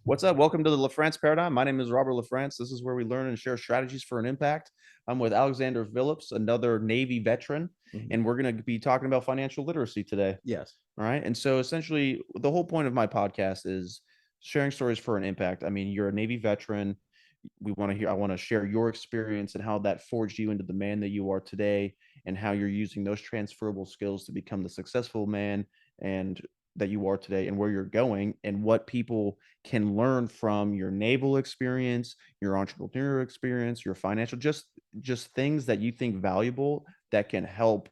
What's up? Welcome to the LaFrance Paradigm. My name is Robert LaFrance. This is where we learn and share strategies for an impact. I'm with Alexander Phillips, another Navy veteran, Mhm. and we're going to be talking about financial literacy today. Yes. All right. And so essentially, the whole point of my podcast is sharing stories for an impact. I mean, you're a Navy veteran. I want to share your experience and how that forged you into the man that you are today, and how you're using those transferable skills to become the successful man and that you are today, and where you're going, and what people can learn from your naval experience, your entrepreneurial experience, your financial, just things that you think valuable that can help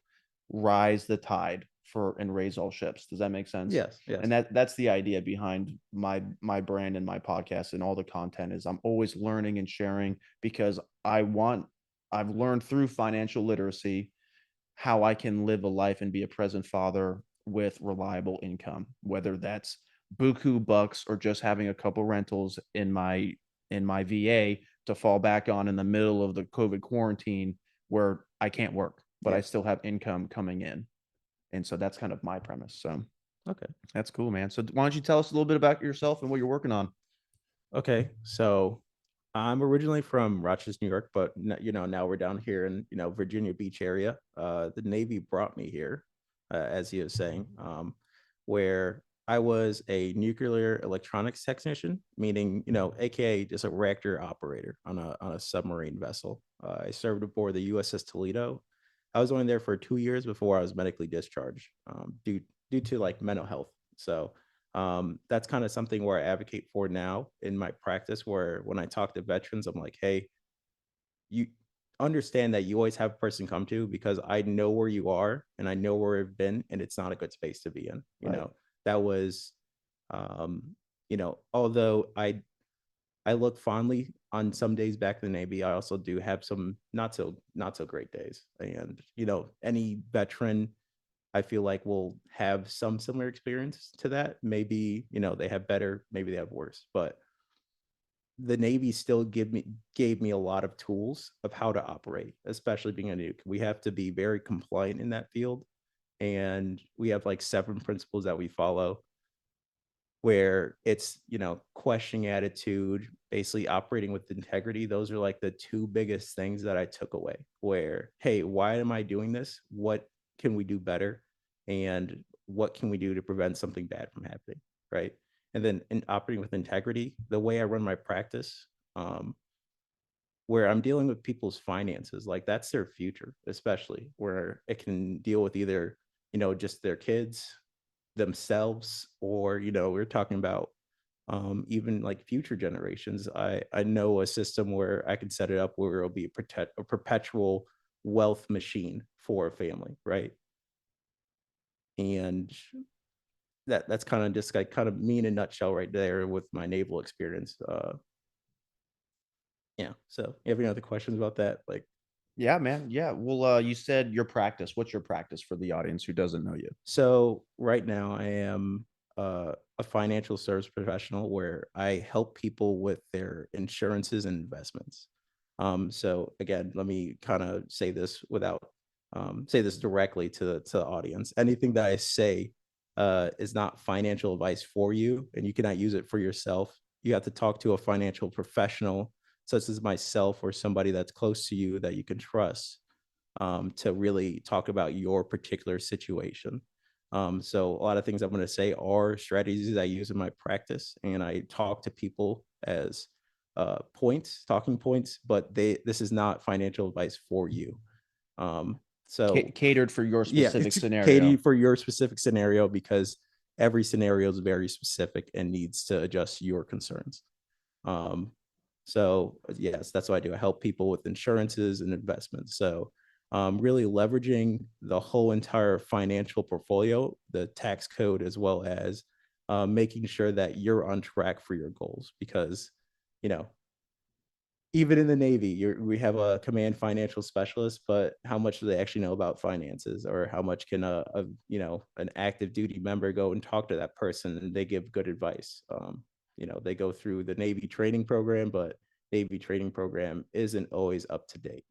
rise the tide for and raise all ships. Does that make sense? Yes. Yes. And that's the idea behind my brand and my podcast and all the content is I'm always learning and sharing because I've learned through financial literacy how I can live a life and be a present father with reliable income, whether that's buku bucks or just having a couple rentals in my VA to fall back on in the middle of the COVID quarantine where I can't work, but I Yeah. still have income coming in. And so that's kind of my premise. So Okay. that's cool, man. So why don't you tell us a little bit about yourself and what you're working on? Okay. So I'm originally from Rochester, New York, but now we're down here in Virginia Beach area. The Navy brought me here, as he was saying, where I was a nuclear electronics technician, meaning AKA just a reactor operator on a submarine vessel. I served aboard the USS Toledo. I was only there for 2 years before I was medically discharged, due to like mental health. So that's kind of something where I advocate for now in my practice, where when I talk to veterans, I'm like, hey, you understand that you always have a person come to, because I know where you are and I know where I've been, and it's not a good space to be in. Right. That was, um, although I look fondly on some days back in the Navy, I also do have some not so great days. And any veteran I feel like will have some similar experience to that. Maybe, they have better, maybe they have worse, but the Navy still gave me a lot of tools of how to operate, especially being a nuke. We have to be very compliant in that field. And we have like 7 principles that we follow, where it's, questioning attitude, basically operating with integrity. Those are like the two biggest things that I took away, where, hey, why am I doing this? What can we do better? And what can we do to prevent something bad from happening? Right. And then in operating with integrity, the way I run my practice, where I'm dealing with people's finances, like that's their future, especially where it can deal with either, just their kids, themselves, or we're talking about even like future generations. I know a system where I can set it up where it'll be a perpetual wealth machine for a family, right? And that's kind of just like kind of me in a nutshell right there with my naval experience. Yeah. So you have any other questions about that? Like, Yeah, man. Yeah. Well, you said your practice. What's your practice for the audience who doesn't know you? so right now I am a financial service professional where I help people with their insurances and investments. So again, let me kind of say this without say this directly to the audience. Anything that I say is not financial advice for you, and you cannot use it for yourself. You have to talk to a financial professional, such as myself or somebody that's close to you that you can trust, to really talk about your particular situation. So a lot of things I'm going to say are strategies I use in my practice, and I talk to people as talking points, but this is not financial advice for you. So Catered for your yeah, specific it's scenario. catered for your specific scenario, because every scenario is very specific and needs to adjust your concerns. Um, so yes, that's what I do. I help people with insurances and investments. So really leveraging the whole entire financial portfolio, the tax code, as well as making sure that you're on track for your goals. Because, you know, even in the Navy, we have a command financial specialist, but how much do they actually know about finances, or how much can an active duty member go and talk to that person and they give good advice? They go through the Navy training program, but Navy training program isn't always up to date,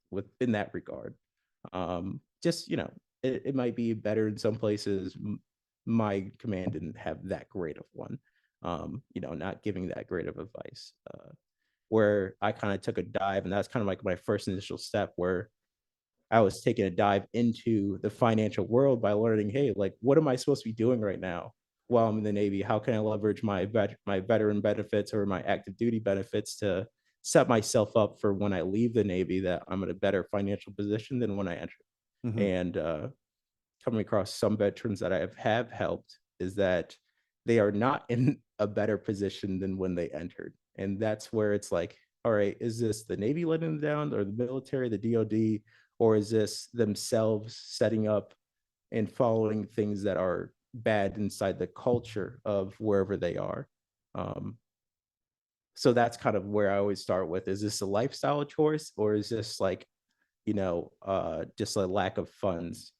with in that regard. Just it might be better in some places. My command didn't have that great of one. not giving that great of advice. Where I kind of took a dive, and that's kind of like my first initial step, where I was taking a dive into the financial world by learning, hey, like, what am I supposed to be doing right now while I'm in the Navy? How can I leverage my veteran benefits or my active duty benefits to set myself up for when I leave the Navy, that I'm in a better financial position than when I entered? Mhm. And coming across some veterans that I have helped is that they are not in a better position than when they entered. And that's where it's like, all right, is this the Navy letting them down, or the military, the DoD, or is this themselves setting up and following things that are bad inside the culture of wherever they are? Um, so that's kind of where I always start with, is this a lifestyle choice, or is this like, just a lack of funds,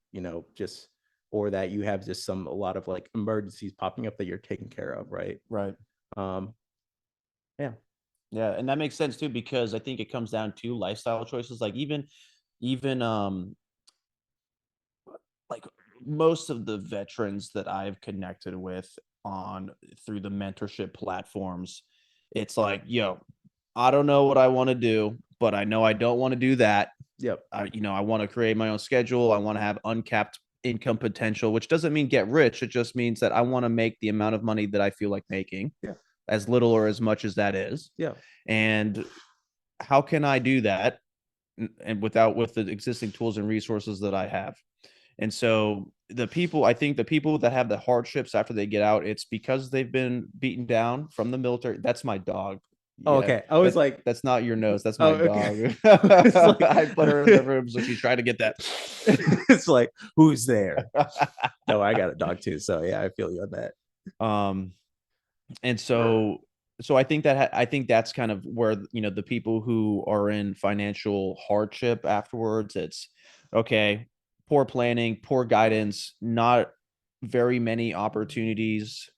just, or that you have just a lot of like emergencies popping up that you're taking care of, right? Right. Um, yeah. Yeah, and that makes sense too because I think it comes down to lifestyle choices. Like even like most of the veterans that I've connected with on through the mentorship platforms, it's like, yo, I don't know what I want to do, but I know I don't want to do that. Yep. I want to create my own schedule. I want to have uncapped income potential, which doesn't mean get rich. It just means that I want to make the amount of money that I feel like making, Yeah. as little or as much as that is. Yeah. And how can I do that and with the existing tools and resources that I have? And so I think the people that have the hardships after they get out, it's because they've been beaten down from the military. That's my dog. Oh, Yeah, okay. I was like, that's not your nose. That's oh, my okay. dog. It's like, I put her in the room so she's trying to get that. it's like, who's there? No, I got a dog too. So yeah, I feel you on that. um, and so I think that's kind of where the people who are in financial hardship afterwards, it's okay, poor planning, poor guidance, not very many opportunities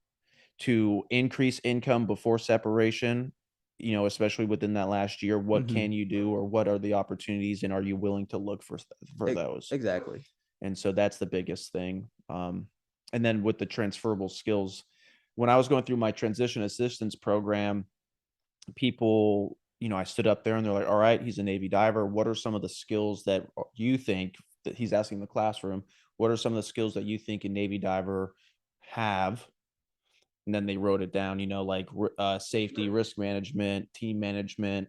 to increase income before separation, especially within that last year. What Mhm. can you do, or what are the opportunities, and are you willing to look for those? Exactly. And so that's the biggest thing. And then with the transferable skills, when I was going through my transition assistance program, people, I stood up there and they're like, all right, he's a Navy diver. What are some of the skills that you think, that he's asking the classroom, what are some of the skills that you think a Navy diver have? And then they wrote it down, like safety, risk management, team management,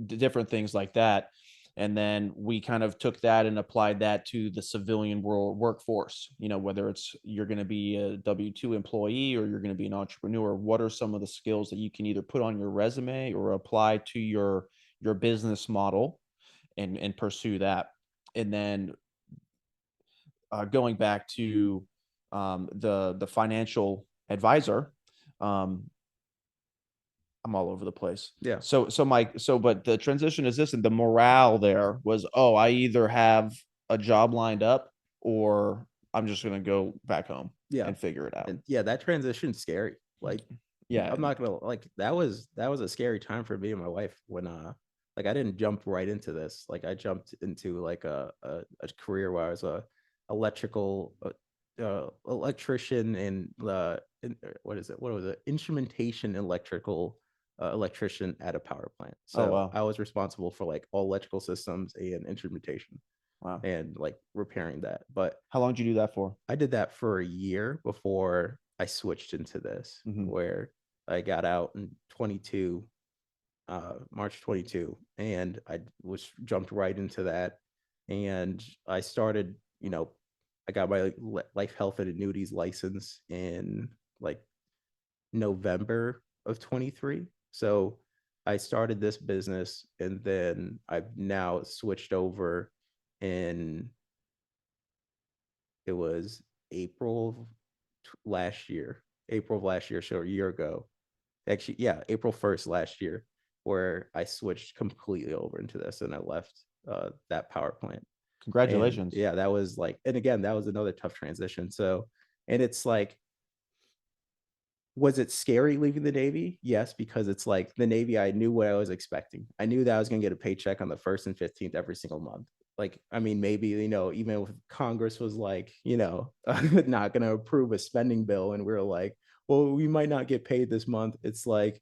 different things like that. And then we kind of took that and applied that to the civilian world workforce, whether it's you're going to be a W-2 employee or you're going to be an entrepreneur. What are some of the skills that you can either put on your resume or apply to your business model and pursue that? And then going back to the financial advisor, um, I'm all over the place. Yeah. But the transition is this, and the morale there was, oh, I either have a job lined up or I'm just gonna go back home Yeah. and figure it out. And yeah, that transition's scary. Like, Yeah, I'm not gonna, like, that was a scary time for me and my wife when like, I didn't jump right into this. Like, I jumped into like a career where I was a electrical electrician and what is it? What was it? Instrumentation electrical electrician at a power plant. oh So wow, I was responsible for like all electrical systems and instrumentation wow. and like repairing that. But How long did you do that for? I did that for a year before I switched into this, Hmm. where I got out in 22, March 22, and I was jumped right into that. And I started, I got my life health and annuities license in like November of 23. So I started this business, and then I've now switched over in, it was April last year, April of last year, so a year ago. Actually, yeah, April 1st last year, where I switched completely over into this and I left that power plant. And Congratulations. yeah, that was like, and again, that was another tough transition. So, and it's like, was it scary leaving the Navy? Yes, because it's like the Navy, I knew what I was expecting. I knew that I was going to get a paycheck on the 1st and 15th every single month. Like, I mean, maybe, even if Congress was like, not going to approve a spending bill, and we are like, well, we might not get paid this month. It's like,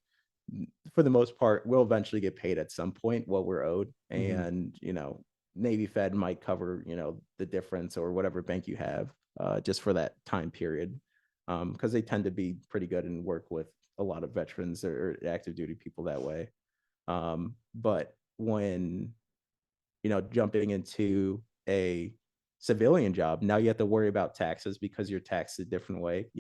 for the most part, we'll eventually get paid at some point what we're owed. Mhm. And, Navy Fed might cover, the difference or whatever bank you have, just for that time period. Because they tend to be pretty good and work with a lot of veterans or active duty people that way. But when, jumping into a civilian job, now you have to worry about taxes because you're taxed a different way.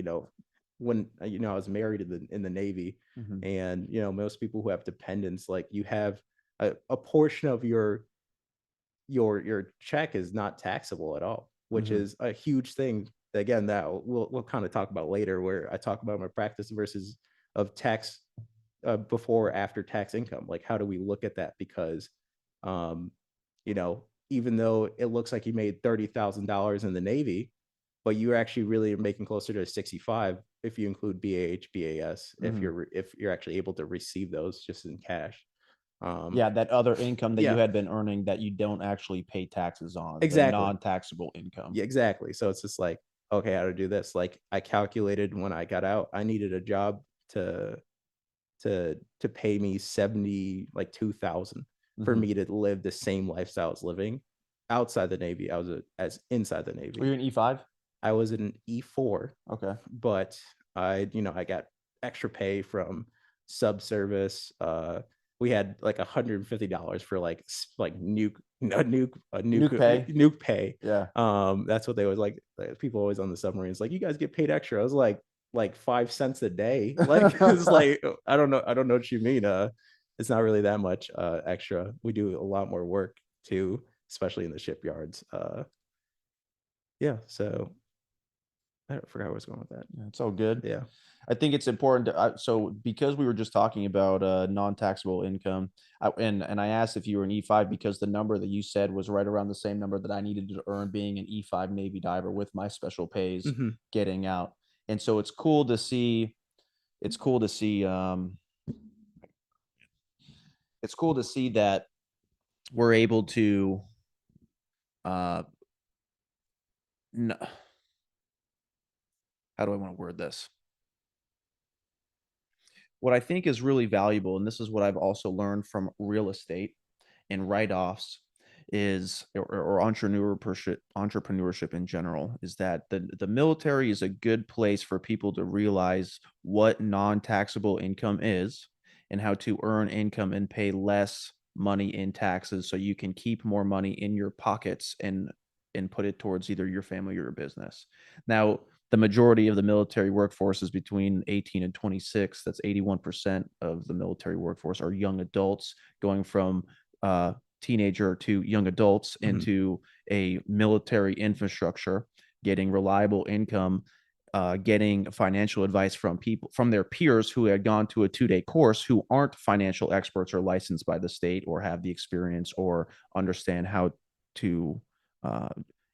When I was married in the Navy, Mhm. and most people who have dependents, like, you have a portion of your check is not taxable at all, which Mhm. is a huge thing. Again, that we'll kind of talk about later, where I talk about my practice versus of tax, before or after tax income. Like, how do we look at that? Because, um, even though it looks like you made $30,000 in the Navy, but you're actually really making closer to 65 if you include BAH, BAS, Mhm. if you're actually able to receive those just in cash. Um, Yeah, that other income that you yeah, had been earning that you don't actually pay taxes on, the exactly. non-taxable income. Yeah, exactly. So it's just like, okay, how to do this? Like, I calculated when I got out, I needed a job to pay me 70, like 2,000 for Mhm. me to live the same lifestyle I was living outside the Navy. As inside the Were Navy. you an E5? I was an E4, Okay. but I got extra pay from subservice. We had like $150 for like Nuke pay. nuke pay. Yeah. That's what they was like. People always on the submarines, like, you guys get paid extra. I was like 5 cents a day. Like, it's like, I don't know what you mean. It's not really that much extra. We do a lot more work too, especially in the shipyards. Yeah. So I forgot where I was going with that. Yeah, it's all good. Yeah. I think it's important to, so because we were just talking about non-taxable income, and I asked if you were an E5 because the number that you said was right around the same number that I needed to earn being an E5 Navy diver with my special pays Mhm. getting out. And so it's cool to see. It's cool to see. It's cool to see that we're able to. Uh, n- how do I want to word this? What I think is really valuable, and this is what I've also learned from real estate and write-offs is or entrepreneurship in general is that the military is a good place for people to realize what non-taxable income is and how to earn income and pay less money in taxes so you can keep more money in your pockets and put it towards either your family or your business. Now, the majority of the military workforce is between 18 and 26. That's 81% of the military workforce are young adults going from teenager to young adults Mhm. into a military infrastructure, getting reliable income, getting financial advice from people from their peers who had gone to a 2-day course who aren't financial experts or licensed by the state or have the experience or understand how to uh,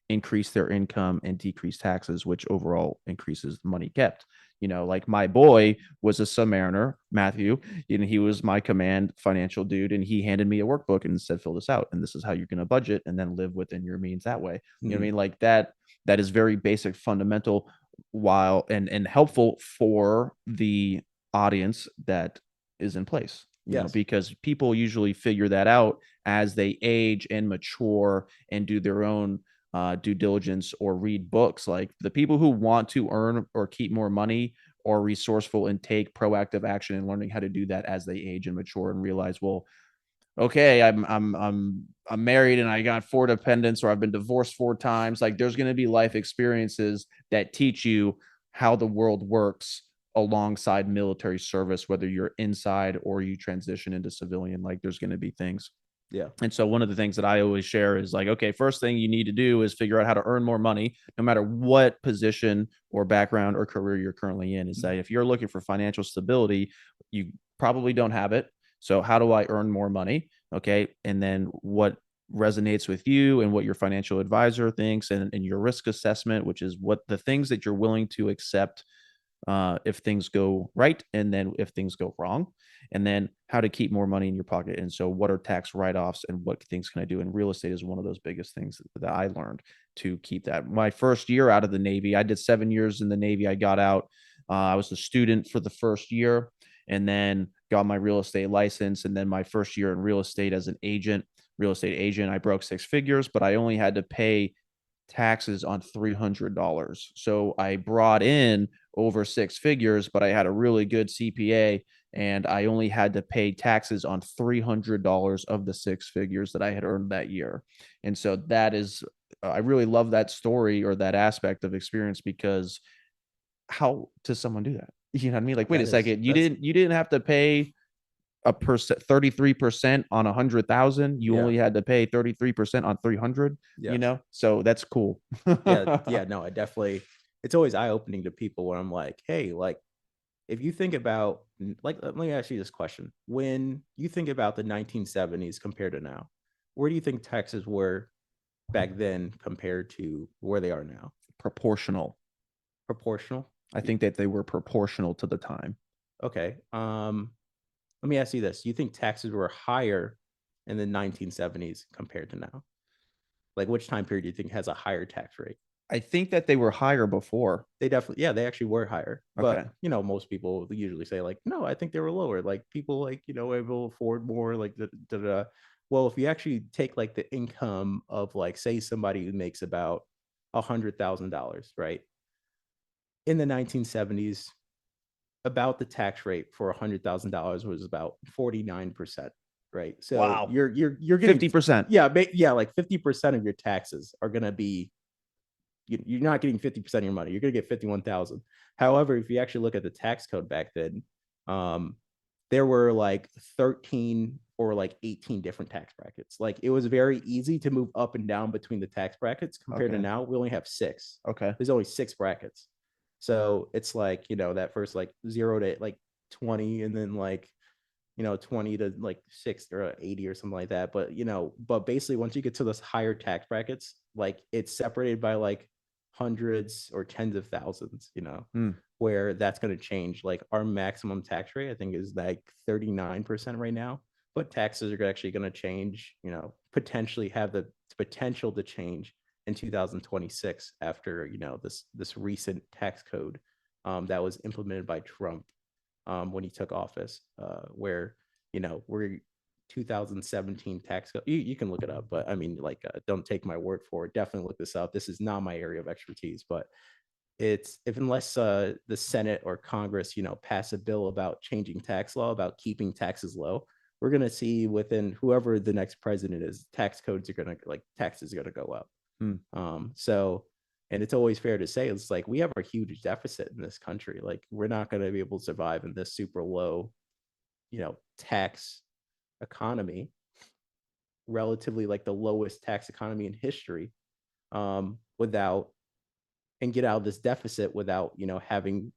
increase their income and decrease taxes, which overall increases the money kept. Like my boy was a submariner, Matthew, and he was my command financial dude, and he handed me a workbook and said, fill this out, and this is how you're going to budget and then live within your means that way. You know what I Mhm. mean? Like that is very basic, fundamental, while and helpful for the audience that is in place. Yes. Because people usually figure that out as they age and mature and do their own due diligence or read books. Like the people who want to earn or keep more money or resourceful and take proactive action and learning how to do that as they age and mature and realize, well, okay, I'm married and I got 4 dependents or I've been divorced 4 times. Like there's going to be life experiences that teach you how the world works alongside military service, whether you're inside or you transition into civilian. Like there's going to be things. Yeah. And so one of the things that I always share is like, okay, first thing you need to do is figure out how to earn more money, no matter what position or background or career you're currently in. Is Mhm. that if you're looking for financial stability, you probably don't have it. So how do I earn more money? Okay. And then what resonates with you and what your financial advisor thinks and your risk assessment, which is what the things that you're willing to accept if things go right and then if things go wrong, and then how to keep more money in your pocket. And so what are tax write-offs and what things can I do? And real estate is one of those biggest things that I learned to keep that. My first year out of the Navy, I did 7 years in the Navy. I got out I was a student for the first year, and then got my real estate license. And then my first year in real estate as an real estate agent, I broke six figures, but I only had to pay taxes on $300. So I brought in over six figures, but I had a really good CPA, and I only had to pay taxes on $300 of the six figures that I had earned that year. And so that is, I really love that story or that aspect of experience, because how does someone do that? You know what I mean? Like, wait a second, you didn't have to pay a percent, 33% on 100,000. You Yeah. only had to pay 33% on 300, Yeah. so that's cool. Yeah. No, it's always eye opening to people when I'm like, hey, like, if you think about, like, let me ask you this question. When you think about the 1970s compared to now, where do you think taxes were back then compared to where they are now? Proportional. Proportional? I think that they were proportional to the time. Okay. Let me ask you this. Do you think taxes were higher in the 1970s compared to now? Like, which time period do you think has a higher tax rate? I think that they were higher before. They definitely, yeah, they actually were higher. Okay. But, most people usually say, like, no, I think they were lower. Like, people, like, able to afford more, like, well, if you actually take, like, the income of, like, say somebody who makes about $100,000, right? In the 1970s, about the tax rate for $100,000 was about 49%, right? So Wow. you're getting 50%. yeah, like 50% of your taxes are gonna be, you're not getting 50% of your money. You're gonna get 51,000. However, if you actually look at the tax code back then, there were like 13 or like 18 different tax brackets. Like, it was very easy to move up and down between the tax brackets compared to now. We only have six. Okay. There's only six brackets. So it's like, that first like 0 to like 20, and then like, 20 to like 6 or 80 or something like that. But basically, once you get to those higher tax brackets, like, it's separated by like hundreds or tens of thousands, where that's going to change. Like, our maximum tax rate, I think, is like 39% right now, but taxes are actually going to change, potentially have the potential to change in 2026 after, this recent tax code that was implemented by Trump when he took office, where, we're 2017 tax code. You can look it up, but I mean, like, don't take my word for it. Definitely look this up. This is not my area of expertise, but unless the Senate or Congress, pass a bill about changing tax law, about keeping taxes low, we're going to see within whoever the next president is, taxes are going to go up. So, and it's always fair to say, it's like, we have a huge deficit in this country. Like, we're not going to be able to survive in this super low, tax economy, relatively like the lowest tax economy in history, without, and get out of this deficit without, having,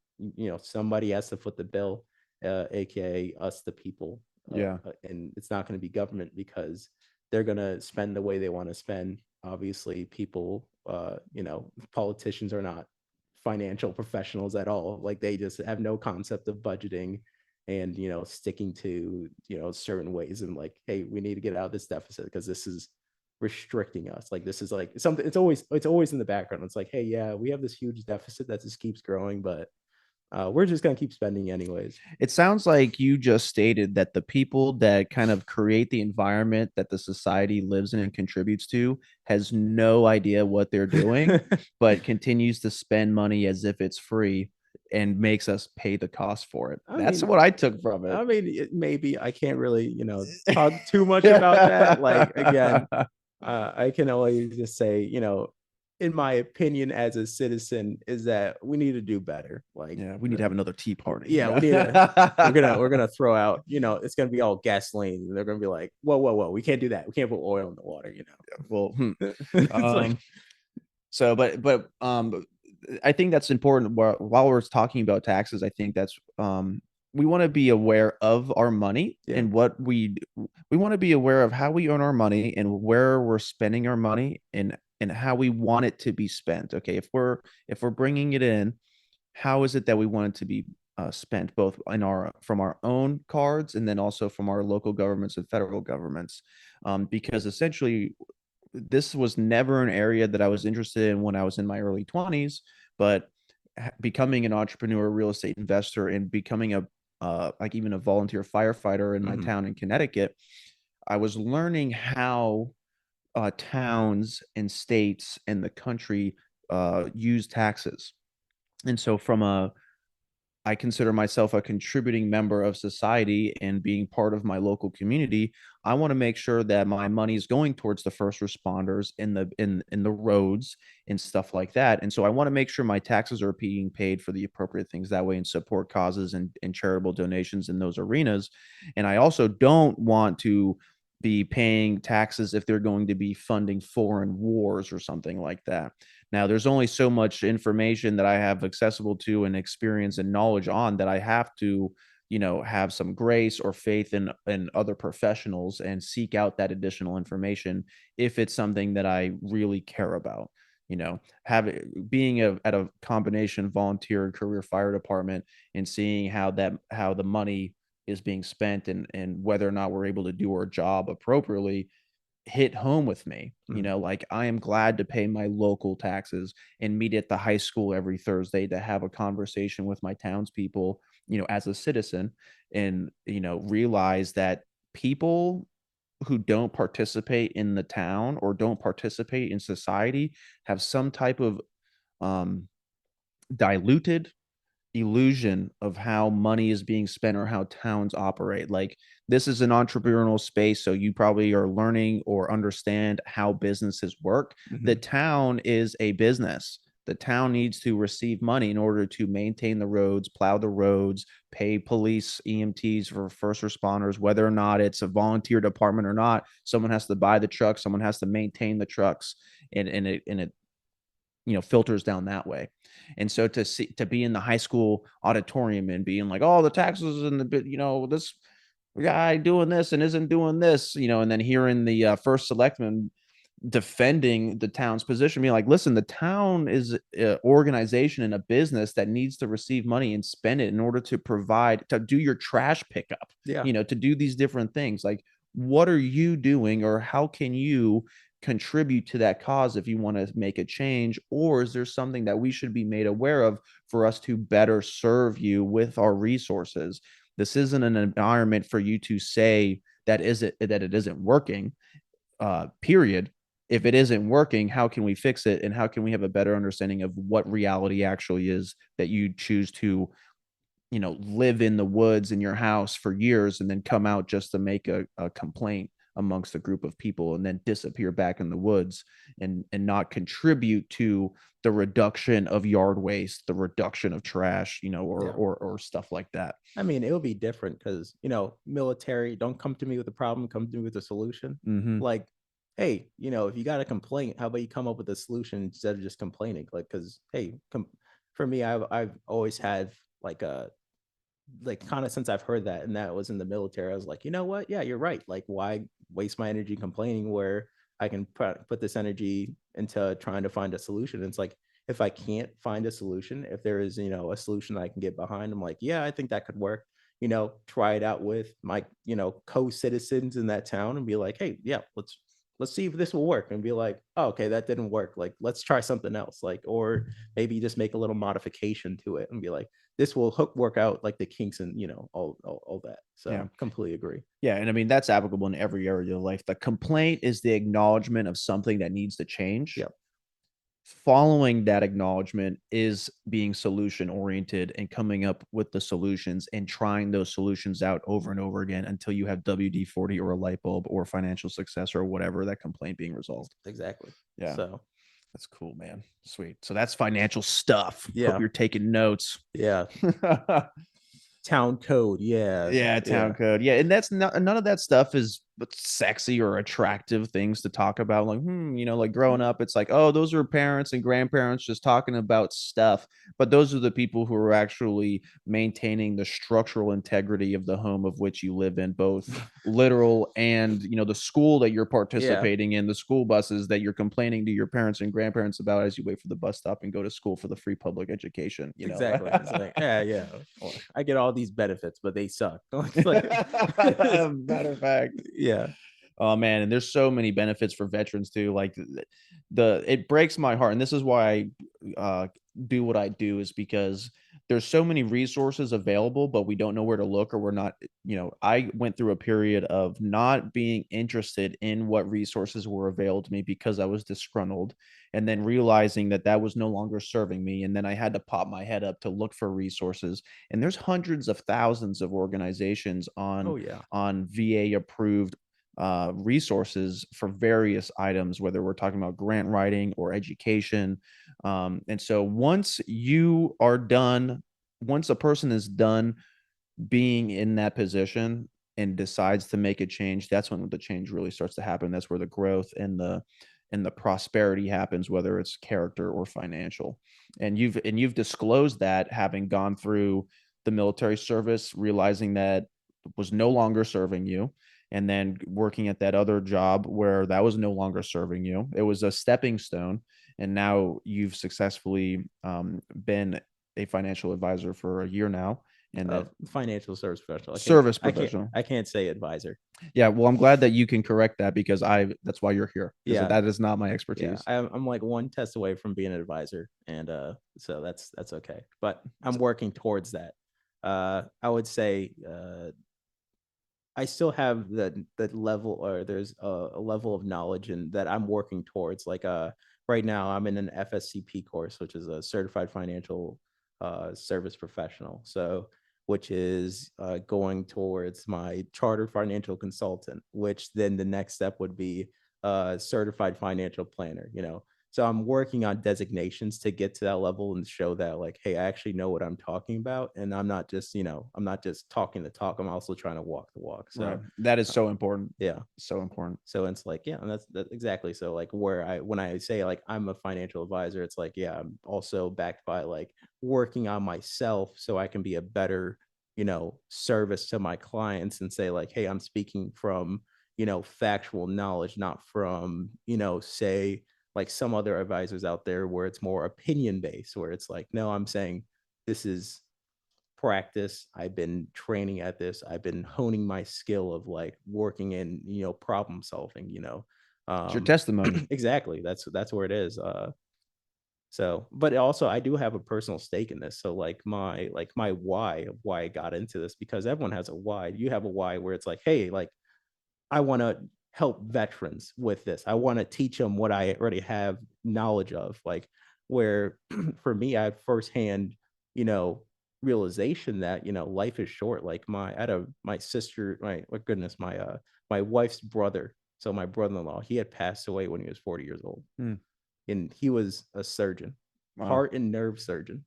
somebody has to foot the bill, aka us, the people. And it's not going to be government, because they're going to spend the way they want to spend. Obviously, people, politicians are not financial professionals at all. Like, they just have no concept of budgeting and, sticking to, certain ways, and like, hey, we need to get out of this deficit because this is restricting us. Like, this is like something, it's always in the background. It's like, hey, yeah, we have this huge deficit that just keeps growing, but we're just going to keep spending anyways. It sounds like you just stated that the people that kind of create the environment that the society lives in and contributes to has no idea what they're doing, but continues to spend money as if it's free and makes us pay the cost for it. That's what I took from it. I mean, maybe I can't really, talk too much about that. Like, again, I can always just say, in my opinion as a citizen, is that we need to do better. Like, yeah, we need to have another tea party. Yeah, we need to, we're gonna throw out, it's gonna be all gasoline. And they're gonna be like, whoa, we can't do that. We can't put oil in the water, Well, so, but I think that's important. While we're talking about taxes, I think that's we want to be aware of our money and what we want to be aware of how we earn our money and where we're spending our money and how we want it to be spent. Okay, if we're bringing it in, how is it that we want it to be spent, both in from our own cards and then also from our local governments and federal governments, because essentially this was never an area that I was interested in when I was in my early 20s, but becoming an entrepreneur, real estate investor, and becoming a like even a volunteer firefighter in my Hmm. town in Connecticut, I was learning how towns and states and the country use taxes. And so from a I consider myself a contributing member of society and being part of my local community. I want to make sure that my money is going towards the first responders in the roads and stuff like that. And so I want to make sure my taxes are being paid for the appropriate things that way and support causes and charitable donations in those arenas. And I also don't want to be paying taxes if they're going to be funding foreign wars or something like that. Now, there's only so much information that I have accessible to and experience and knowledge on that I have to, have some grace or faith in other professionals and seek out that additional information if it's something that I really care about. Having being at a combination volunteer career fire department and seeing how the money is being spent and whether or not we're able to do our job appropriately hit home with me. Hmm. Like I am glad to pay my local taxes and meet at the high school every Thursday to have a conversation with my townspeople, as a citizen, and, realize that people who don't participate in the town or don't participate in society have some type of um, diluted illusion of how money is being spent or how towns operate. Like this is an entrepreneurial space, so you probably are learning or understand how businesses work. The Hmm. town is a business. The town needs to receive money in order to maintain the roads, plow the roads, pay police, EMTs for first responders, whether or not it's a volunteer department or not. Someone has to buy the truck, someone has to maintain the trucks, and it filters down that way. And so to be in the high school auditorium and being like, oh, the taxes and the bit, this guy doing this and isn't doing this, and then hearing the first selectman defending the town's position, being like, listen, the town is an organization and a business that needs to receive money and spend it in order to provide to do your trash pickup, Yeah. to do these different things. Like, what are you doing, or how can you contribute to that cause if you want to make a change? Or is there something that we should be made aware of for us to better serve you with our resources? This isn't an environment for you to say that it isn't working, period. If it isn't working, how can we fix it? And how can we have a better understanding of what reality actually is that you choose to, live in the woods in your house for years and then come out just to make a complaint amongst a group of people and then disappear back in the woods and not contribute to the reduction of yard waste, the reduction of trash, or Yeah. or stuff like that. I mean, it would be different because, military, don't come to me with a problem, come to me with a solution. Mm-hmm. Like, hey, if you got a complaint, how about you come up with a solution instead of just complaining? Like, because, hey, for me, I've always had like a, like kind of since I've heard that and that was in the military, I was like, you know what? Yeah, you're right. Like, why waste my energy complaining where I can put this energy into trying to find a solution? And it's like, if I can't find a solution, if there is, a solution that I can get behind, I'm like, yeah, I think that could work. Try it out with my, co-citizens in that town and be like, hey, yeah, let's see if this will work, and be like, oh, okay, that didn't work. Like, let's try something else. Like, or maybe just make a little modification to it and be like, this will work out like the kinks and all that. Yeah. So completely agree. Yeah, and I mean that's applicable in every area of life. The complaint is the acknowledgement of something that needs to change. Yep. Following that acknowledgement is being solution oriented and coming up with the solutions and trying those solutions out over and over again until you have WD-40 or a light bulb or financial success or whatever that complaint being resolved. Exactly. Yeah. So That's cool, man. Sweet. So that's financial stuff. yeah. Hope you're taking notes. Yeah. Town code. Yeah. Yeah, town Yeah. code. Yeah, and that's not none of that stuff is sexy or attractive things to talk about. Like, like growing up, it's like, oh, those are parents and grandparents just talking about stuff. But those are the people who are actually maintaining the structural integrity of the home of which you live in, both literal and the school that you're Yeah. participating in, the school buses that you're complaining to your parents and grandparents about as you wait for the bus stop and go to school for the free public education. Exactly. It's like, yeah. Well, I get all these benefits, but they suck. It's like, Matter of fact. yeah. Oh man, and there's so many benefits for veterans too. Like it breaks my heart, and this is why I do what I do, is because there's so many resources available, but we don't know where to look, or we're not. I went through a period of not being interested in what resources were available to me because I was disgruntled, and then realizing that that was no longer serving me, and then I had to pop my head up to look for resources. And there's hundreds of thousands of organizations Oh yeah. on VA approved resources for various items, whether we're talking about grant writing or education. And so once a person is done being in that position and decides to make a change, that's when the change really starts to happen. That's where the growth and the prosperity happens, whether it's character or financial. And you've disclosed that, having gone through the military service, realizing that was no longer serving you, and then working at that other job where that was no longer serving you. It was a stepping stone, and now you've successfully been a financial advisor for a year now, and that Financial service professional. service professional. I can't say advisor. Yeah, well, I'm glad that you can correct that, because that's why you're here. Because Yeah. that is not my Yeah, expertise. I'm like one test away from being an advisor, and so that's okay. But I'm working towards that. I would say I still have the level, or there's a level of knowledge and that I'm working towards. Like right now I'm in an FSCP course, which is a certified financial service professional. So which is going towards my chartered financial consultant, which then the next step would be certified financial planner, you know. So I'm working on designations to get to that level and show that, like, hey, I actually know what I'm talking about, and I'm not just, I'm not just talking the talk. I'm also trying to walk the walk. Right. So That is so important. yeah, So important. so it's like, yeah, and that's exactly. So like when I say like I'm a financial advisor, it's like, yeah, I'm also backed by like working on myself so I can be a better, service to my clients, and say like, hey, I'm speaking from, factual knowledge, not from, say like some other advisors out there where it's more opinion based, where it's like, no, I'm saying this is practice. I've been training at this. I've been honing my skill of like working in, problem solving, It's your testimony. exactly. That's where it is. So, but also I do have a personal stake in this. So like my why of why I got into this, because everyone has a why. You have a why where it's like, hey, like I want to help veterans with this. I want to teach them what I already have knowledge of. Like where for me, I have firsthand, you know, realization that, life is short. Like my sister, my goodness, my wife's brother. So my brother-in-law, he had passed away when he was 40 years old. Hmm. And he was a surgeon, Wow. heart and nerve surgeon.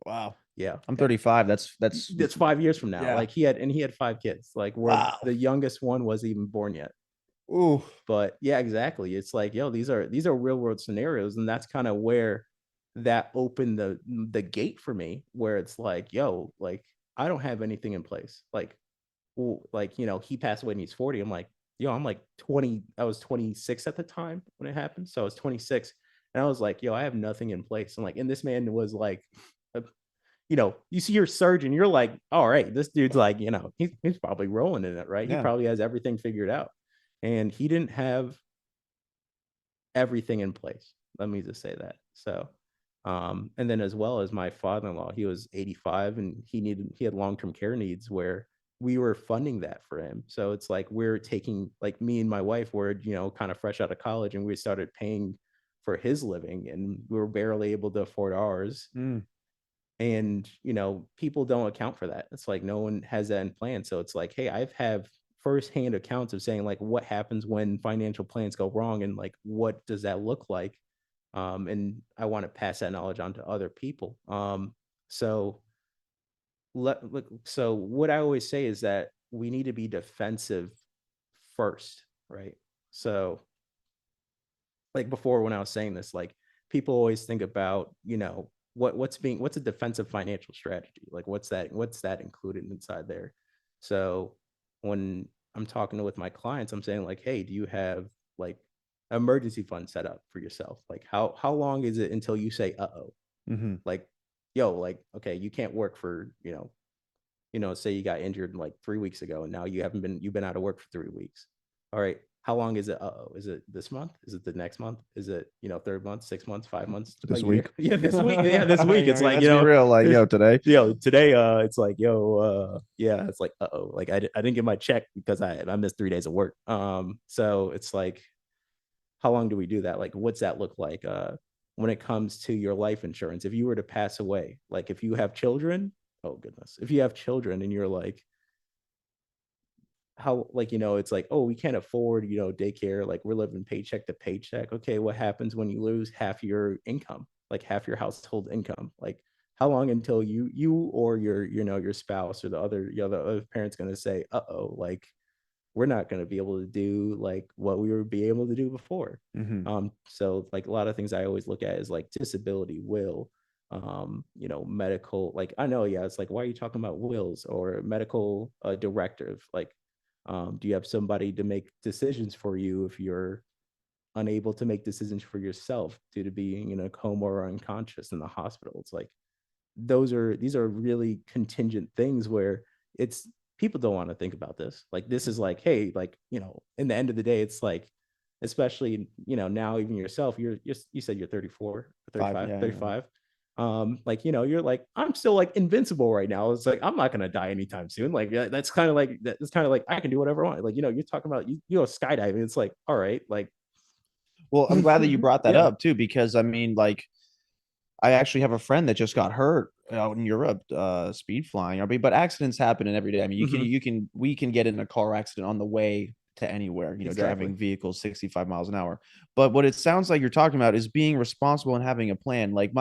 Wow. Yeah. I'm 35. That's That's 5 years from now. Yeah. Like he had 5 kids, like where Wow. the youngest one wasn't even born yet. Ooh. But yeah, exactly. It's like, yo, these are real world scenarios. And that's kind of where that opened the gate for me, where it's like, yo, like I don't have anything in place. Like, well, like, he passed away when he's 40. I'm like, yo, I'm like 20. I was 26 at the time when it happened. So I was 26. And I was like, yo, I have nothing in place. And like, and this man was like, a, you see your surgeon, you're like, all right, this dude's like, he's probably rolling in it, right? He Yeah. probably has everything figured out. And he didn't have everything in place. Let me just say that. So, and then as well as my father-in-law, he was 85 and he had long-term care needs where we were funding that for him. So it's like we're taking, like me and my wife were, kind of fresh out of college, and we started paying for his living, and we were barely able to afford ours. Mm. And people don't account for that. It's like no one has that in plan. So it's like, hey, I've have firsthand accounts of saying like what happens when financial plans go wrong, and like what does that look like. And I want to pass that knowledge on to other people. So so what I always say is that we need to be defensive first, right? So like before, when I was saying this, like people always think about, what's a defensive financial strategy? Like what's that included inside there? So when I'm talking with my clients, I'm saying like, hey, do you have like emergency fund set up for yourself? Like how long is it until you say uh-oh? Mm-hmm. Like, yo, like, okay, you can't work for, say you got injured like 3 weeks ago, and now you've been out of work for 3 weeks. All right, how long is it? Is it this month? Is it the next month? Is it, third month, 6 months, 5 months, a This year? week. Yeah, this week. Yeah, this week. It's like, Let's be real. Like, today. today, it's like, yeah, it's like, like I didn't get my check because I missed 3 days of work. So it's like, how long do we do that? Like, what's that look like? When it comes to your life insurance, if you were to pass away, like if you have children, oh goodness, if you have children and you're like, how, like, it's like, oh, we can't afford, daycare, like we're living paycheck to paycheck. Okay, what happens when you lose half your income, like half your household income? Like, how long until you or your, your spouse or the other parent's going to say, uh-oh, like we're not going to be able to do like what we were be able to do before. Hmm. So like a lot of things I always look at is like disability, will, medical, like I know, yeah, it's like, why are you talking about wills or medical directive? Like, do you have somebody to make decisions for you if you're unable to make decisions for yourself due to being in a coma or unconscious in the hospital? It's like, these are really contingent things where it's, people don't want to think about this. Like, this is like, hey, like, in the end of the day, it's like, especially, now, even yourself, you said you're 34 or Five. 35, Yeah. 35. Like, you're like, I'm still like invincible right now. It's like, I'm not gonna die anytime soon. Like, that's kind of like, I can do whatever I want. Like, you're talking about, you go skydiving. It's like, all right, like, Well, I'm glad that you brought that yeah. up too, because I mean, like, I actually have a friend that just got hurt out in Europe, speed flying. I mean, but accidents happen in every day. I mean, we can get in a car accident on the way to anywhere, Exactly. driving vehicles 65 miles an hour. But what it sounds like you're talking about is being responsible and having a plan. Like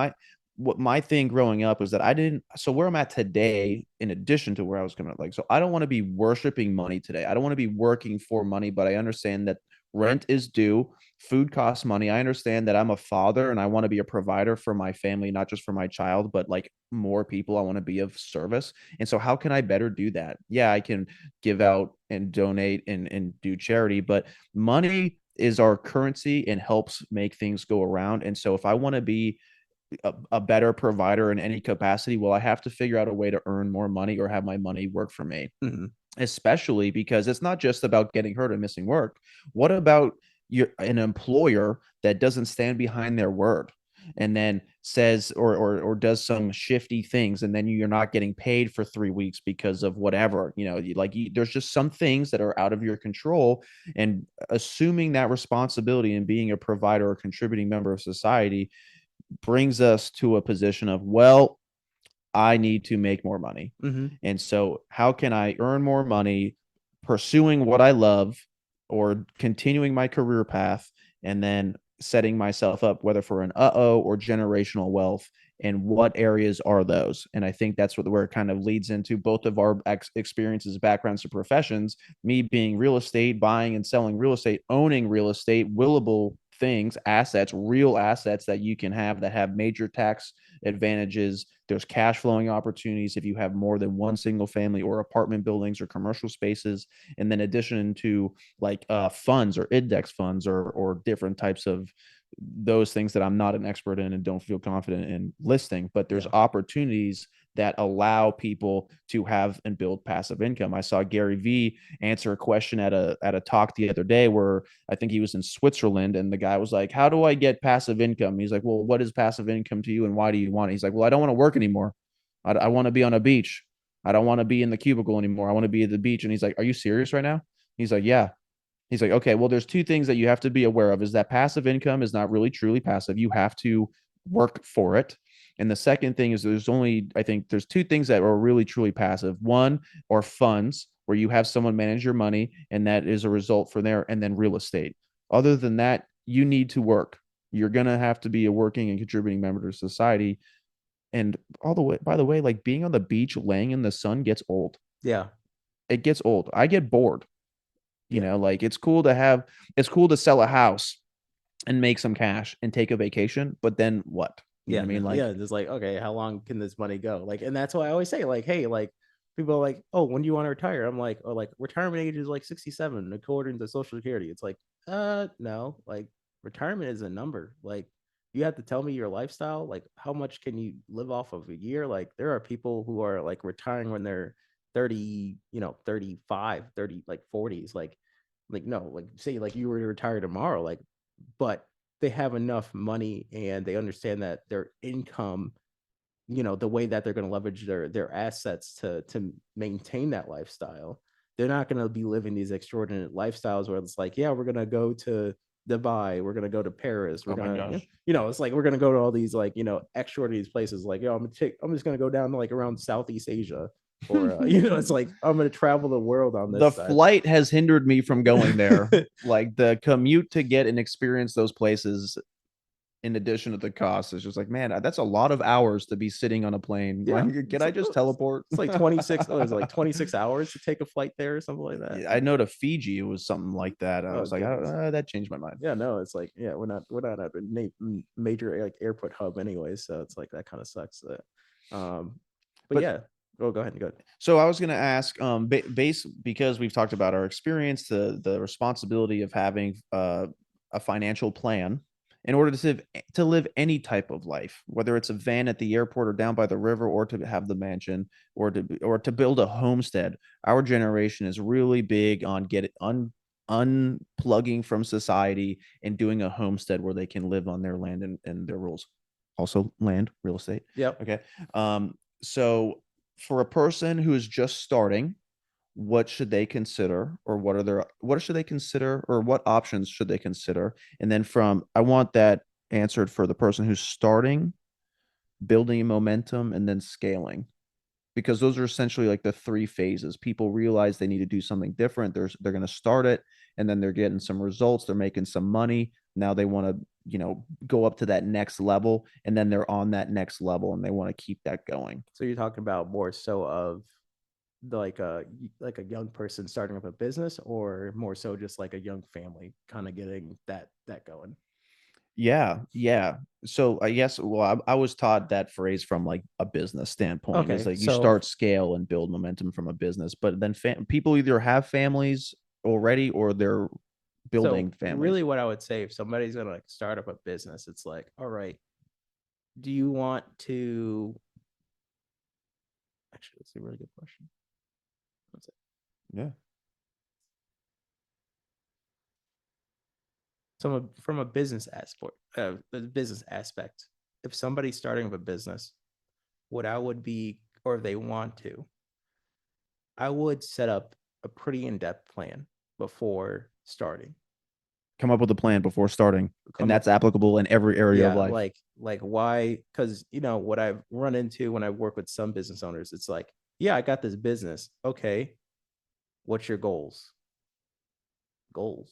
what my thing growing up was that I didn't, so where I'm at today, in addition to where I was coming up, like, so I don't want to be worshiping money today. I don't want to be working for money, but I understand that rent is due. Food costs money. I understand that I'm a father and I want to be a provider for my family, not just for my child, but like more people. I want to be of service. And so how can I better do that? Yeah, I can give out and donate and do charity, but money is our currency and helps make things go around. And so if I want to be a better provider in any capacity, well, I have to figure out a way to earn more money or have my money work for me. Mm-hmm. Especially because it's not just about getting hurt and missing work. What about an employer that doesn't stand behind their word and then says or does some shifty things, and then you're not getting paid for 3 weeks because of whatever, there's just some things that are out of your control, and assuming that responsibility and being a provider or contributing member of society brings us to a position of, well, I need to make more money. Mm-hmm. And so, how can I earn more money pursuing what I love or continuing my career path, and then setting myself up, whether for an or generational wealth? And what areas are those? And I think that's where it kind of leads into both of our experiences, backgrounds, and professions. Me being real estate, buying and selling real estate, owning real estate, willable things, assets, real assets that you can have that have major tax advantages. There's cash flowing opportunities if you have more than one single family or apartment buildings or commercial spaces. And then addition to like funds or index funds or different types of those things that I'm not an expert in and don't feel confident in listing, but there's opportunities that allow people to have and build passive income. I saw Gary Vee answer a question at a talk the other day where I think he was in Switzerland, and the guy was like, "How do I get passive income?" He's like, "Well, what is passive income to you, and why do you want it?" He's like, "Well, I don't want to work anymore. I want to be on a beach. I don't want to be in the cubicle anymore. I want to be at the beach." And he's like, "Are you serious right now?" He's like, "Yeah." He's like, "Okay, well, there's two things that you have to be aware of: is that passive income is not really truly passive. You have to work for it. And the second thing is I think there's two things that are really truly passive. One are funds, where you have someone manage your money, and that is a result for there, and then real estate. Other than that, you need to work. You're going to have to be a working and contributing member to society. And all the way, by the way, like being on the beach laying in the sun gets old. Yeah. It gets old. I get bored. Yeah. Like it's cool to sell a house and make some cash and take a vacation, but then what? You know Yeah, what I no, mean? Like, yeah, just like, okay, how long can this money go? Like, and that's why I always say, like, hey, like, people are like, oh, when do you want to retire? I'm like, oh, like, retirement age is like 67 according to Social Security. It's like, no, like, retirement is a number. Like, you have to tell me your lifestyle. Like, how much can you live off of a year? Like, there are people who are like retiring when they're 30, 35, 30, like 40s. Like, Like, no, like say like you were to retire tomorrow, like, but they have enough money and they understand that their income, the way that they're going to leverage their assets to maintain that lifestyle. They're not going to be living these extraordinary lifestyles where it's like, yeah, we're going to go to Dubai, we're going to go to Paris, we're Oh my going to, gosh. it's like we're going to go to all these like, extraordinary places. Like, yo, I'm just going to go down to like around Southeast Asia, or it's like I'm going to travel the world on The this side. flight has hindered me from going there. Like the commute to get and experience those places, in addition to the cost, is just like, man, that's a lot of hours to be sitting on a plane. Yeah, Like, can I just teleport? it's like 26. Oh, it's like 26 hours to take a flight there or something like that. Yeah, I know to Fiji it was something like that. I Oh was like, goodness. that changed my mind. Yeah, no, it's like, yeah, we're not at a major like airport hub anyway, so it's like that kind of sucks. But But yeah, go ahead and go. so I was going to ask, base because we've talked about our experience, the responsibility of having a financial plan in order to live any type of life, whether it's a van at the airport or down by the river, or to have the mansion, or to build a homestead. Our generation is really big on unplugging from society and doing a homestead where they can live on their land and their rules. Also, land, real estate. Yep. Okay. So for a person who is just starting, what should they consider, or what should they consider, or what options should they consider? And then I want that answered for the person who's starting, building momentum, and then scaling, because those are essentially like the three phases. People realize they need to do something different. They're going to start it, and then they're getting some results. They're making some money. Now they want to, go up to that next level, and then they're on that next level, and they want to keep that going. So you're talking about more so of like a young person starting up a business, or more so just like a young family kind of getting that going. Yeah, yeah. So I guess, well, I was taught that phrase from like a business standpoint. Is Okay, like you so start, scale, and build momentum from a business, but then people either have families already, or they're building families. really what I would say, if somebody's gonna like start up a business, it's like, all right, do you want to actually, that's a really good question. What's it? Yeah. So from a business aspect, if somebody's starting up a business, what I would be, or if they want to, I would set up a pretty in-depth plan before starting. Come up with a plan before starting, and Come up, that's applicable in every area of yeah, life. like why? Because what I've run into when I work with some business owners, it's like, yeah, I got this business. Okay, what's your goals? Goals.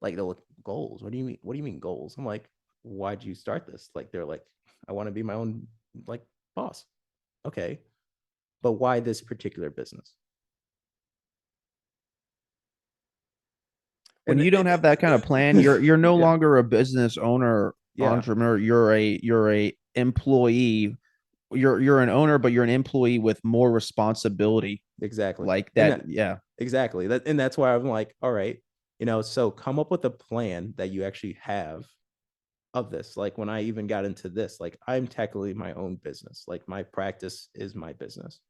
Like they'll look, goals. What do you mean? What do you mean goals? I'm like, why'd you start this? Like they're like, I want to be my own like boss. Okay, but why this particular business? When And you don't have that kind of plan, you're no yeah, longer a business owner, yeah, entrepreneur. You're a employee. You're an owner, but you're an employee with more responsibility. exactly. Like And that. Yeah. exactly that, and that's why I'm like, all right, so come up with a plan that you actually have of this. Like when I even got into this, like I'm technically my own business. Like my practice is my business.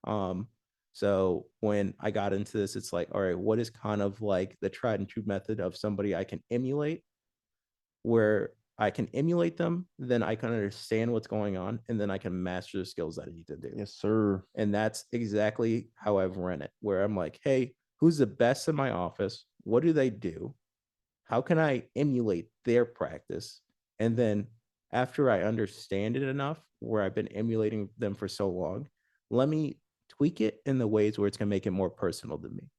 Um, so when I got into this, it's like, all right, what is kind of like the tried and true method of somebody I can emulate, where I can emulate them, then I can understand what's going on, and then I can master the skills that I need to do. Yes, sir. And that's exactly how I've run it, where I'm like, hey, who's the best in my office? What do they do? How can I emulate their practice? And then after I understand it enough, where I've been emulating them for so long, let me tweak it in the ways where it's going to make it more personal to me.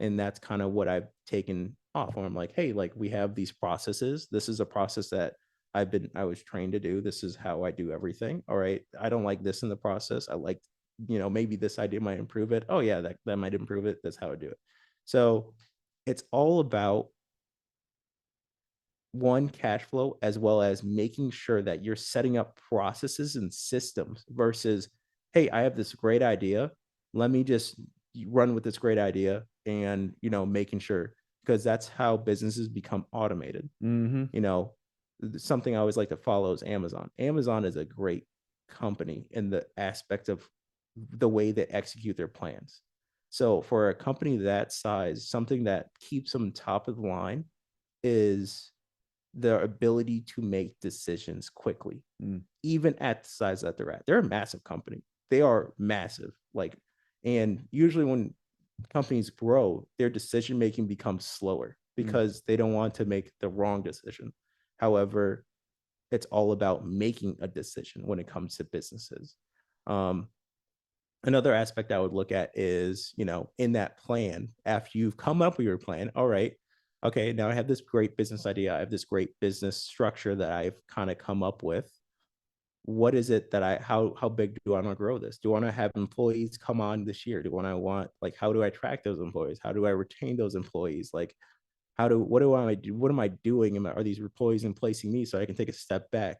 And that's kind of what I've taken off, where I'm like, hey, like we have these processes. This is a process that I was trained to do. This is how I do everything. All right. I don't like this in the process. I like, maybe this idea might improve it. Oh yeah, that might improve it. That's how I do it. So it's all about one, cash flow, as well as making sure that you're setting up processes and systems versus, hey, I have this great idea. Let me just run with this great idea, and, making sure, because that's how businesses become automated. Mm-hmm. Something I always like to follow is Amazon. Amazon is a great company in the aspect of the way they execute their plans. So for a company that size, something that keeps them top of the line is their ability to make decisions quickly, Mm, even at the size that they're at. They're a massive company. They are massive. Like, and usually when companies grow, their decision making becomes slower mm, because they don't want to make the wrong decision. However, it's all about making a decision when it comes to businesses. Um, Another aspect I would look at is, in that plan, after you've come up with your plan, all right, okay, now I have this great business idea. I have this great business structure that I've kind of come up with. What is it that how big do I want to grow this? Do I want to have employees come on this year? Like, how do I attract those employees? How do I retain those employees? Like, what do I do? What am I doing? Are these employees in placing me so I can take a step back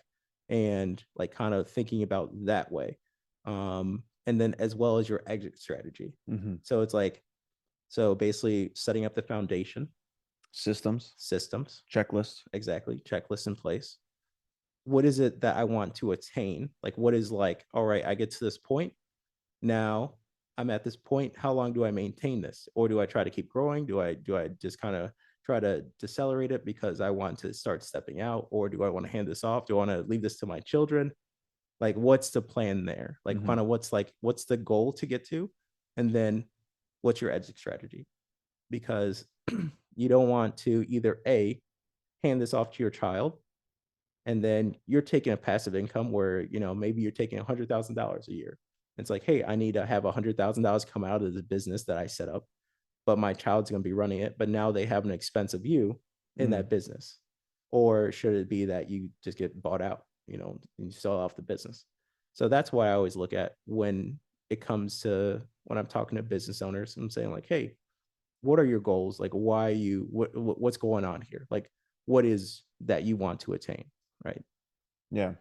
and like kind of thinking about that way? And then as well as your exit strategy. mhm. So it's like, so basically setting up the foundation, Systems, systems, checklists. exactly, checklists in place. What is it that I want to attain? Like, what is like, all right, I get to this point. Now I'm at this point. How long do I maintain this? Or do I try to keep growing? Do I just kind of try to decelerate it because I want to start stepping out? Or do I want to hand this off? Do I want to leave this to my children? Like, what's the plan there? Like, Mhm, kind of what's the goal to get to? And then what's your exit strategy? Because you don't want to either A, hand this off to your child, and then you're taking a passive income where, maybe you're taking $100,000 a year. It's like, hey, I need to have $100,000 come out of the business that I set up, but my child's going to be running it. But now they have an expense of you in mm. that business. Or should it be that you just get bought out, and you sell off the business? So that's why I always look at when it comes to when I'm talking to business owners. I'm saying like, hey, what are your goals? Like, why what's going on here? Like, what is that you want to attain? Right. Yeah.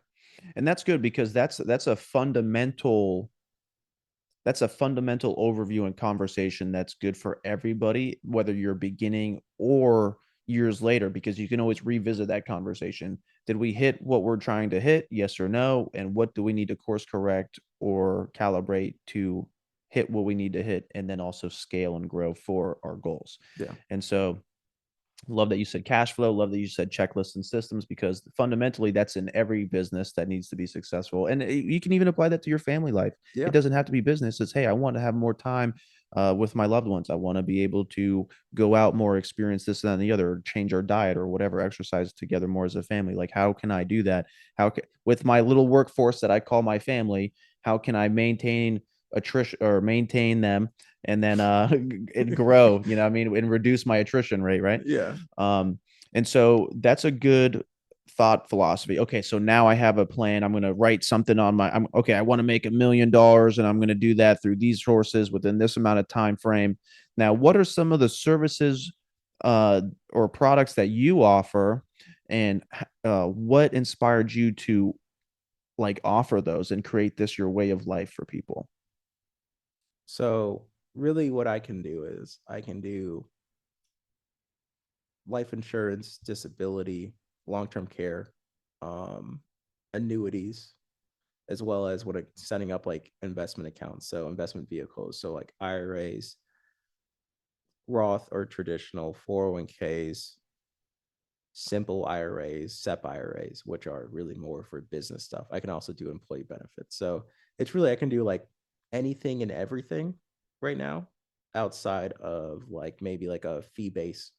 And that's good because that's a fundamental overview and conversation that's good for everybody, whether you're beginning or years later, because you can always revisit that conversation. Did we hit what we're trying to hit? Yes or no? And what do we need to course correct or calibrate to hit what we need to hit and then also scale and grow for our goals? Yeah. And so love that you said cash flow. Love that you said checklists and systems because fundamentally that's in every business that needs to be successful. And you can even apply that to your family life. Yeah. It doesn't have to be business. It's, hey, I want to have more time with my loved ones. I want to be able to go out more, experience this, and the other, change our diet or whatever, exercise together more as a family. Like, how can I do that? With my little workforce that I call my family, how can I maintain attrition or maintain them and then and grow, I mean, and reduce my attrition rate, right? Yeah. Um, and so that's a good thought philosophy. Okay, so now I have a plan. I'm going to write something on my. Okay. I want to make $1 million, and I'm going to do that through these sources within this amount of time frame. Now, what are some of the services or products that you offer, and what inspired you to like offer those and create this your way of life for people? So really what I can do is I can do life insurance, disability, long-term care, um, annuities, as well as setting up like investment accounts. So investment vehicles. So like IRAs, Roth or traditional 401ks, simple IRAs, SEP IRAs, which are really more for business stuff. I can also do employee benefits. So it's really, I can do like anything and everything right now outside of like maybe like a fee based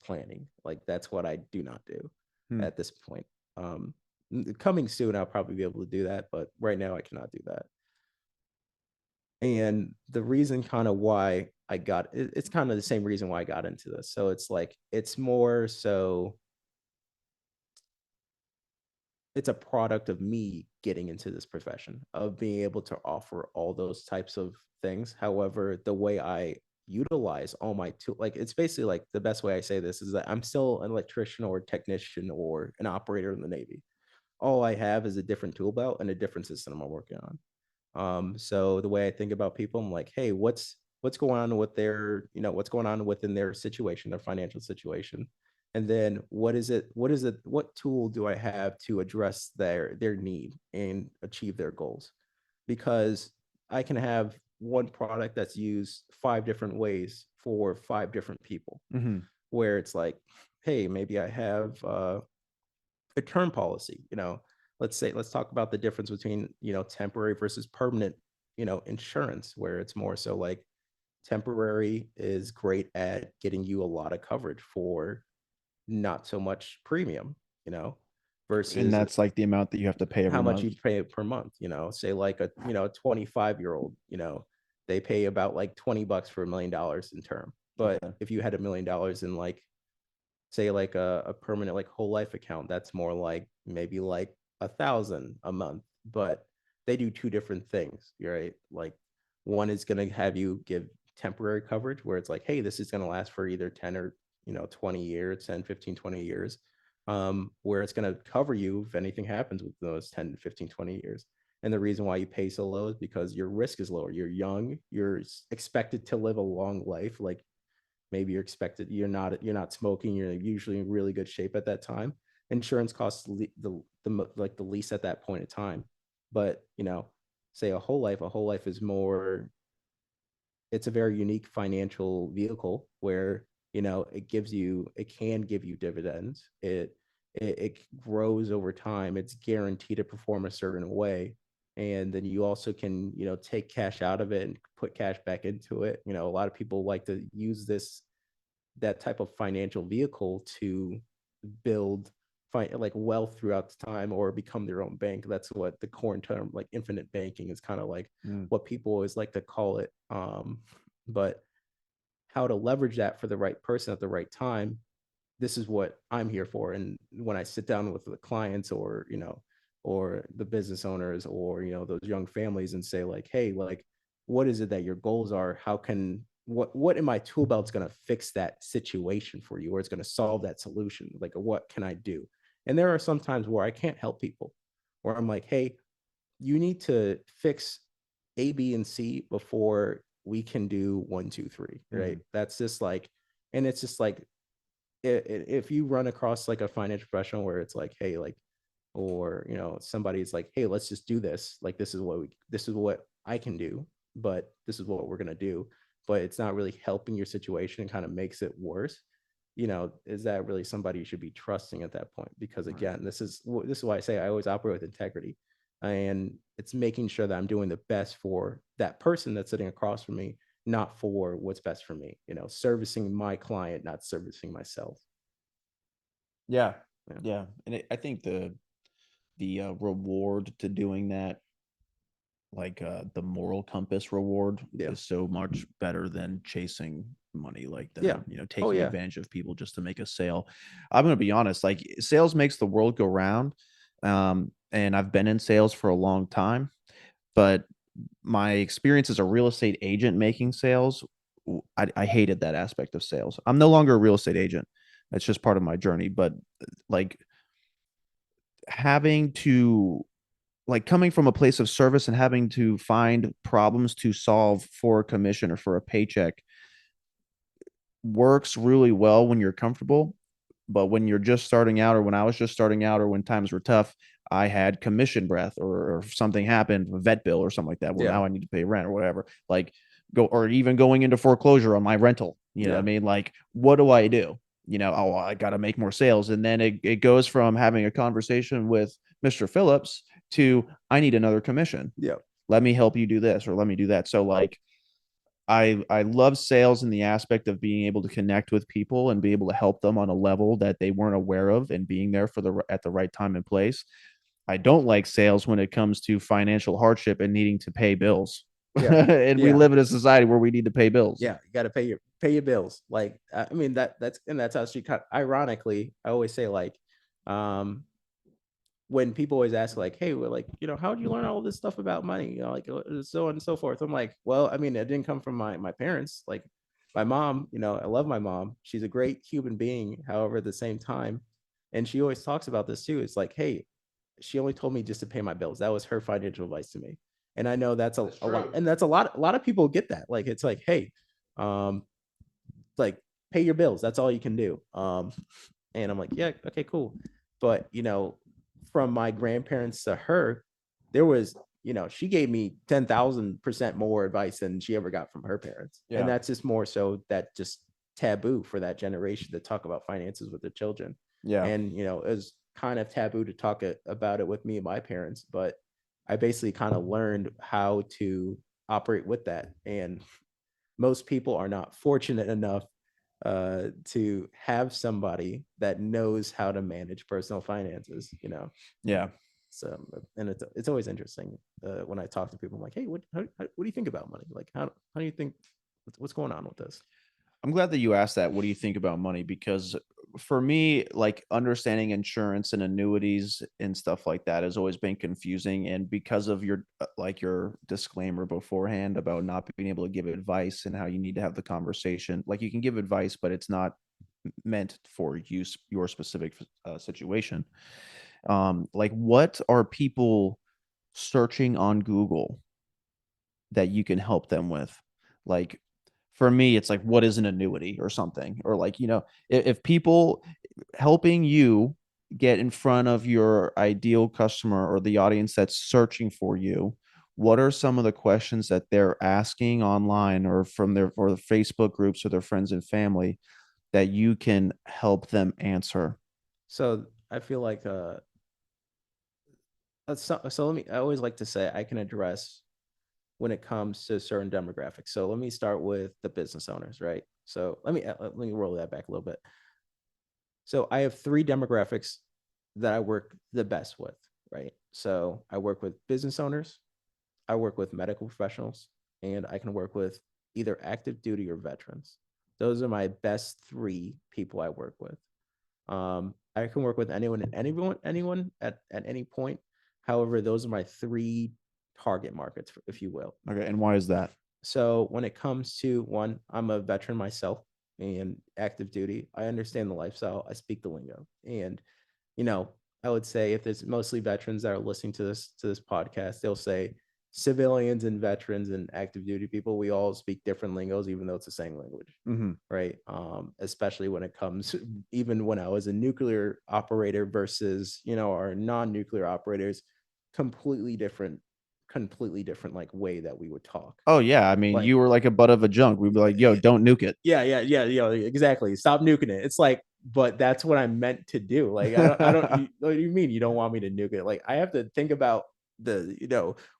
planning. Like that's what I do not do Hmm. at this point. Um, Coming soon, I'll probably be able to do that, but right now I cannot do that. And the reason kind of why it's kind of the same reason why I got into this. So it's like, it's more so it's a product of me getting into this profession of being able to offer all those types of things. However, the way I utilize all my tool, like it's basically like the best way I say this is that I'm still an electrician or a technician or an operator in the Navy. All I have is a different tool belt and a different system I'm working on. So the way I think about people, I'm like, hey, what's going on with what's going on within their situation, their financial situation, and then what tool do I have to address their need and achieve their goals? Because I can have one product that's used 5 different ways for 5 different people, where it's like, hey, maybe I have a term policy, let's talk about the difference between, temporary versus permanent, insurance, where it's more so like temporary is great at getting you a lot of coverage for not so much premium, And versus that's like the amount that you have to pay how every much month. you pay per month, say like a, 25-year-old, they pay about like $20 for $1 million in term. But Okay. if you had $1 million in like, say like a permanent like whole life account, that's more like maybe like 1,000 a month. But they do two different things, right? Like one is going to have you give temporary coverage where it's like, hey, this is going to last for either 10 or 20 years, 10, 15, 20 years, where it's going to cover you if anything happens with those 10, 15, 20 years. And the reason why you pay so low is because your risk is lower. You're young, you're expected to live a long life. Like maybe you're not smoking, you're usually in really good shape at that time. Insurance costs the least at that point in time. But say a whole life is more, it's a very unique financial vehicle where it can give you dividends. It grows over time. It's guaranteed to perform a certain way, and then you also can take cash out of it and put cash back into it. A lot of people like to use that type of financial vehicle to build like wealth throughout the time or become their own bank. That's what the core term, like infinite banking, is kind of like what people always like to call it. But how to leverage that for the right person at the right time, this is what I'm here for. And when I sit down with the clients or the business owners or those young families and say like, hey, like what is it that your goals are? How can what in my tool belt is going to fix that situation for you, or it's going to solve that solution? Like, what can I do? And there are some times where I can't help people, where I'm like, hey, you need to fix A, B, and C before we can do 1, 2, 3, right? That's just like, and it's just like, if you run across like a financial professional where it's like, hey, like, or somebody's like, hey, let's just do this, like this is what I can do, but this is what we're going to do, but it's not really helping your situation and kind of makes it worse, is that really somebody you should be trusting at that point? Because again, this is why I say I always operate with integrity, and it's making sure that I'm doing the best for that person that's sitting across from me, not for what's best for me, servicing my client, not servicing myself. Yeah. Yeah. Yeah. And I think the reward to doing that, like the moral compass reward, Yeah. is so much better than chasing money, like Yeah. than Oh taking yeah. advantage of people just to make a sale. I'm gonna be honest, like sales makes the world go round. And I've been in sales for a long time, but my experience as a real estate agent making sales, I hated that aspect of sales. I'm no longer a real estate agent. That's just part of my journey. But like having to like coming from a place of service and having to find problems to solve for a commission or for a paycheck works really well when you're comfortable. But when you're just starting out, or when I was just starting out, or when times were tough, I had commission breath, or something happened, a vet bill or something like that. Well, Yeah. now I need to pay rent or whatever. Like or even going into foreclosure on my rental. You know what I Yeah. mean? Like, what do I do? Oh, I got to make more sales. And then it goes from having a conversation with Mr. Phillips to I need another commission. Yeah. Let me help you do this or let me do that. So like I love sales in the aspect of being able to connect with people and be able to help them on a level that they weren't aware of and being there for the at the right time and place. I don't like sales when it comes to financial hardship and needing to pay bills. Yeah. And we Yeah. live in a society where we need to pay bills. Yeah. You got to pay your bills. Like, I mean, that's actually kind of, ironically, I always say like, um, when people always ask like, hey, we're like, how did you learn all this stuff about money? Like so on and so forth. I'm like, well, I mean, it didn't come from my parents. Like my mom, I love my mom. She's a great human being. However, at the same time, and she always talks about this too. It's like, hey, she only told me just to pay my bills. That was her financial advice to me. And I know that's a lot, and that's a lot of people get that. Like, it's like, hey, um, like pay your bills. That's all you can do. And I'm like, yeah, okay, cool. But from my grandparents to her, there was she gave me 10,000% more advice than she ever got from her parents. And Yeah. that's just more so that just taboo for that generation to talk about finances with their children. Yeah. And, it was kind of taboo to talk about it with me and my parents, but I basically kind of learned how to operate with that. And most people are not fortunate enough to have somebody that knows how to manage personal finances. Yeah. So, and it's always interesting when I talk to people. I'm like, hey, what do you think about money? Like, how do you think, what's going on with this? I'm glad that you asked that. What do you think about money? Because for me, like understanding insurance and annuities and stuff like that has always been confusing. And because of your your disclaimer beforehand about not being able to give advice and how you need to have the conversation, like you can give advice, but it's not meant for your specific situation. Like what are people searching on Google that you can help them with? Like for me, it's like, what is an annuity or something? Or like, if people helping you get in front of your ideal customer or the audience that's searching for you, what are some of the questions that they're asking online or from their or the Facebook groups or their friends and family that you can help them answer? So I feel like so let me. I always like to say I can address when it comes to certain demographics. So let me start with the business owners, right? So let me roll that back a little bit. So I have three demographics that I work the best with, right? So I work with business owners, I work with medical professionals, and I can work with either active duty or veterans. Those are my best three people I work with. I can work with anyone at any point. However, those are my three target markets, if you will. Okay. And why is that? So when it comes to one, I'm a veteran myself and active duty. I understand the lifestyle. I speak the lingo. And, you know, I would say if there's mostly veterans that are listening to this podcast, they'll say civilians and veterans and active duty people, we all speak different lingos, even though it's the same language. Mm-hmm. Right. Especially when it comes, even when I was a nuclear operator versus, our non-nuclear operators, completely different like way that we would talk. Oh yeah. I mean, Like, you were like a butt of a junk. We'd be like, yo, don't nuke it. yeah, exactly. Stop nuking it. It's like, but that's what I'm meant to do. Like, I don't. What do you mean you don't want me to nuke it? Like, I have to think about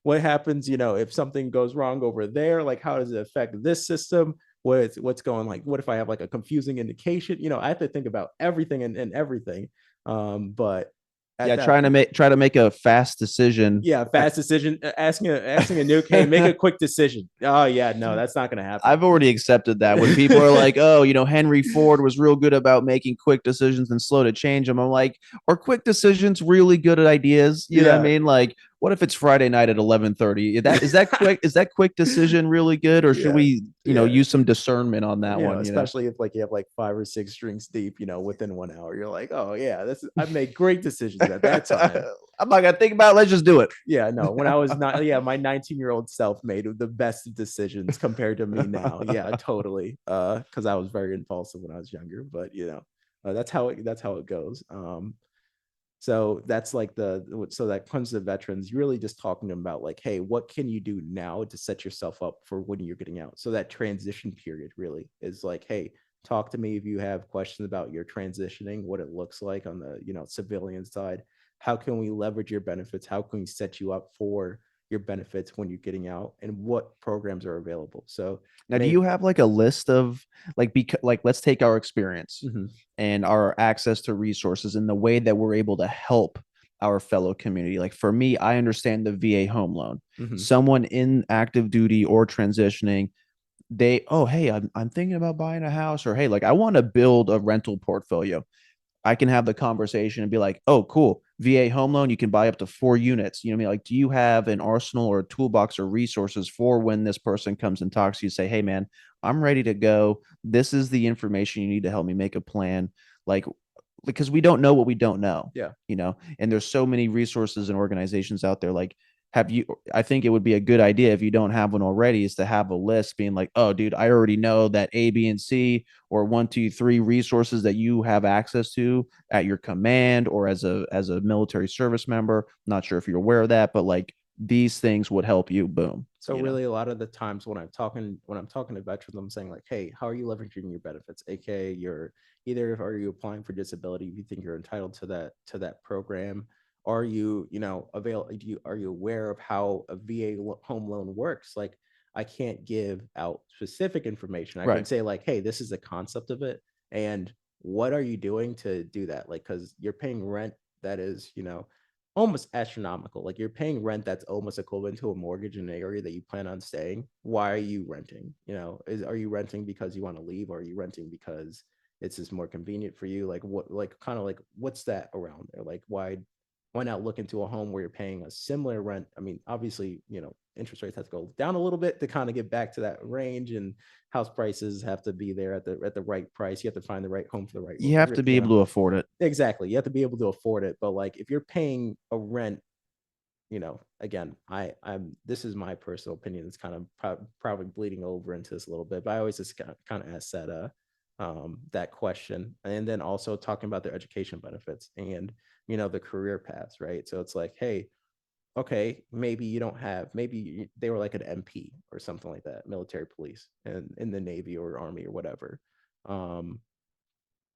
what happens. If something goes wrong over there, like, how does it affect this system? What's going, like, what if I have like a confusing indication? I have to think about everything and everything. But at Yeah, that try to make a fast decision. yeah, fast decision. Asking a nuke, hey, make a quick decision. Oh yeah, no, that's not gonna happen. I've already accepted that when people are like, oh, Henry Ford was real good about making quick decisions and slow to change them. I'm like, are quick decisions really good at ideas? You know what I mean? Like, what if it's Friday night at 11:30? Is that quick? Is that quick decision really good, or should we, use some discernment on that one? Especially if like you have like 5 or 6 drinks deep, within 1 hour, you're like, oh yeah, I've made great decisions at that time. I'm not gonna think about it. Let's just do it. Yeah, no. When I was not, yeah, my 19-year-old self made the best decisions compared to me now. Yeah, totally. Because I was very impulsive when I was younger, but that's how it goes. So that's like so that comes to veterans, really just talking to them about like, hey, what can you do now to set yourself up for when you're getting out? So that transition period really is like, hey, talk to me if you have questions about your transitioning, what it looks like on the civilian side. How can we leverage your benefits? How can we set you up for your benefits when you're getting out, and what programs are available? So now, do you have like a list of let's take our experience mm-hmm. and our access to resources and the way that we're able to help our fellow community. Like for me, I understand the VA home loan. Mm-hmm. Someone in active duty or transitioning, hey, I'm thinking about buying a house, or hey, like I want to build a rental portfolio. I can have the conversation and be like, oh, cool. VA home loan, you can buy up to 4 units. You know what I mean? Like, do you have an arsenal or a toolbox or resources for when this person comes and talks to you, say, hey, man, I'm ready to go. This is the information you need to help me make a plan. Like, because we don't know what we don't know. Yeah. And there's so many resources and organizations out there. Like, I think it would be a good idea if you don't have one already, is to have a list being like, oh, dude, I already know that A, B, and C, or 1, 2, 3 resources that you have access to at your command or as a military service member. Not sure if you're aware of that, but like these things would help you. Boom. So really, a lot of the times when I'm talking to veterans, I'm saying like, hey, how are you leveraging your benefits? AKA, you're either are you applying for disability if you think you're entitled to that program? Are you, are you aware of how a VA home loan works? Like, I can't give out specific information. I can Right. say like, hey, this is the concept of it, and what are you doing to do that? Like, because you're paying rent that is, almost astronomical. Like you're paying rent that's almost equivalent to a mortgage in an area that you plan on staying. Why are you renting? Are you renting because you want to leave, or are you renting because it's just more convenient for you? Like what, like kind of like what's that around there? Like why not look into a home where you're paying a similar rent? I mean, obviously, interest rates have to go down a little bit to kind of get back to that range, and house prices have to be there at the right price. You have to find the right home for the right, You have to be able to afford it. exactly. You have to be able to afford it. But like if you're paying a rent, again, I'm this is my personal opinion. It's kind of probably bleeding over into this a little bit, but I always just kind of ask that question. And then also talking about their education benefits and the career paths, right? So it's like, hey, okay, maybe you don't have, maybe they were like an MP or something like that, military police, and in the Navy or Army or whatever. Um,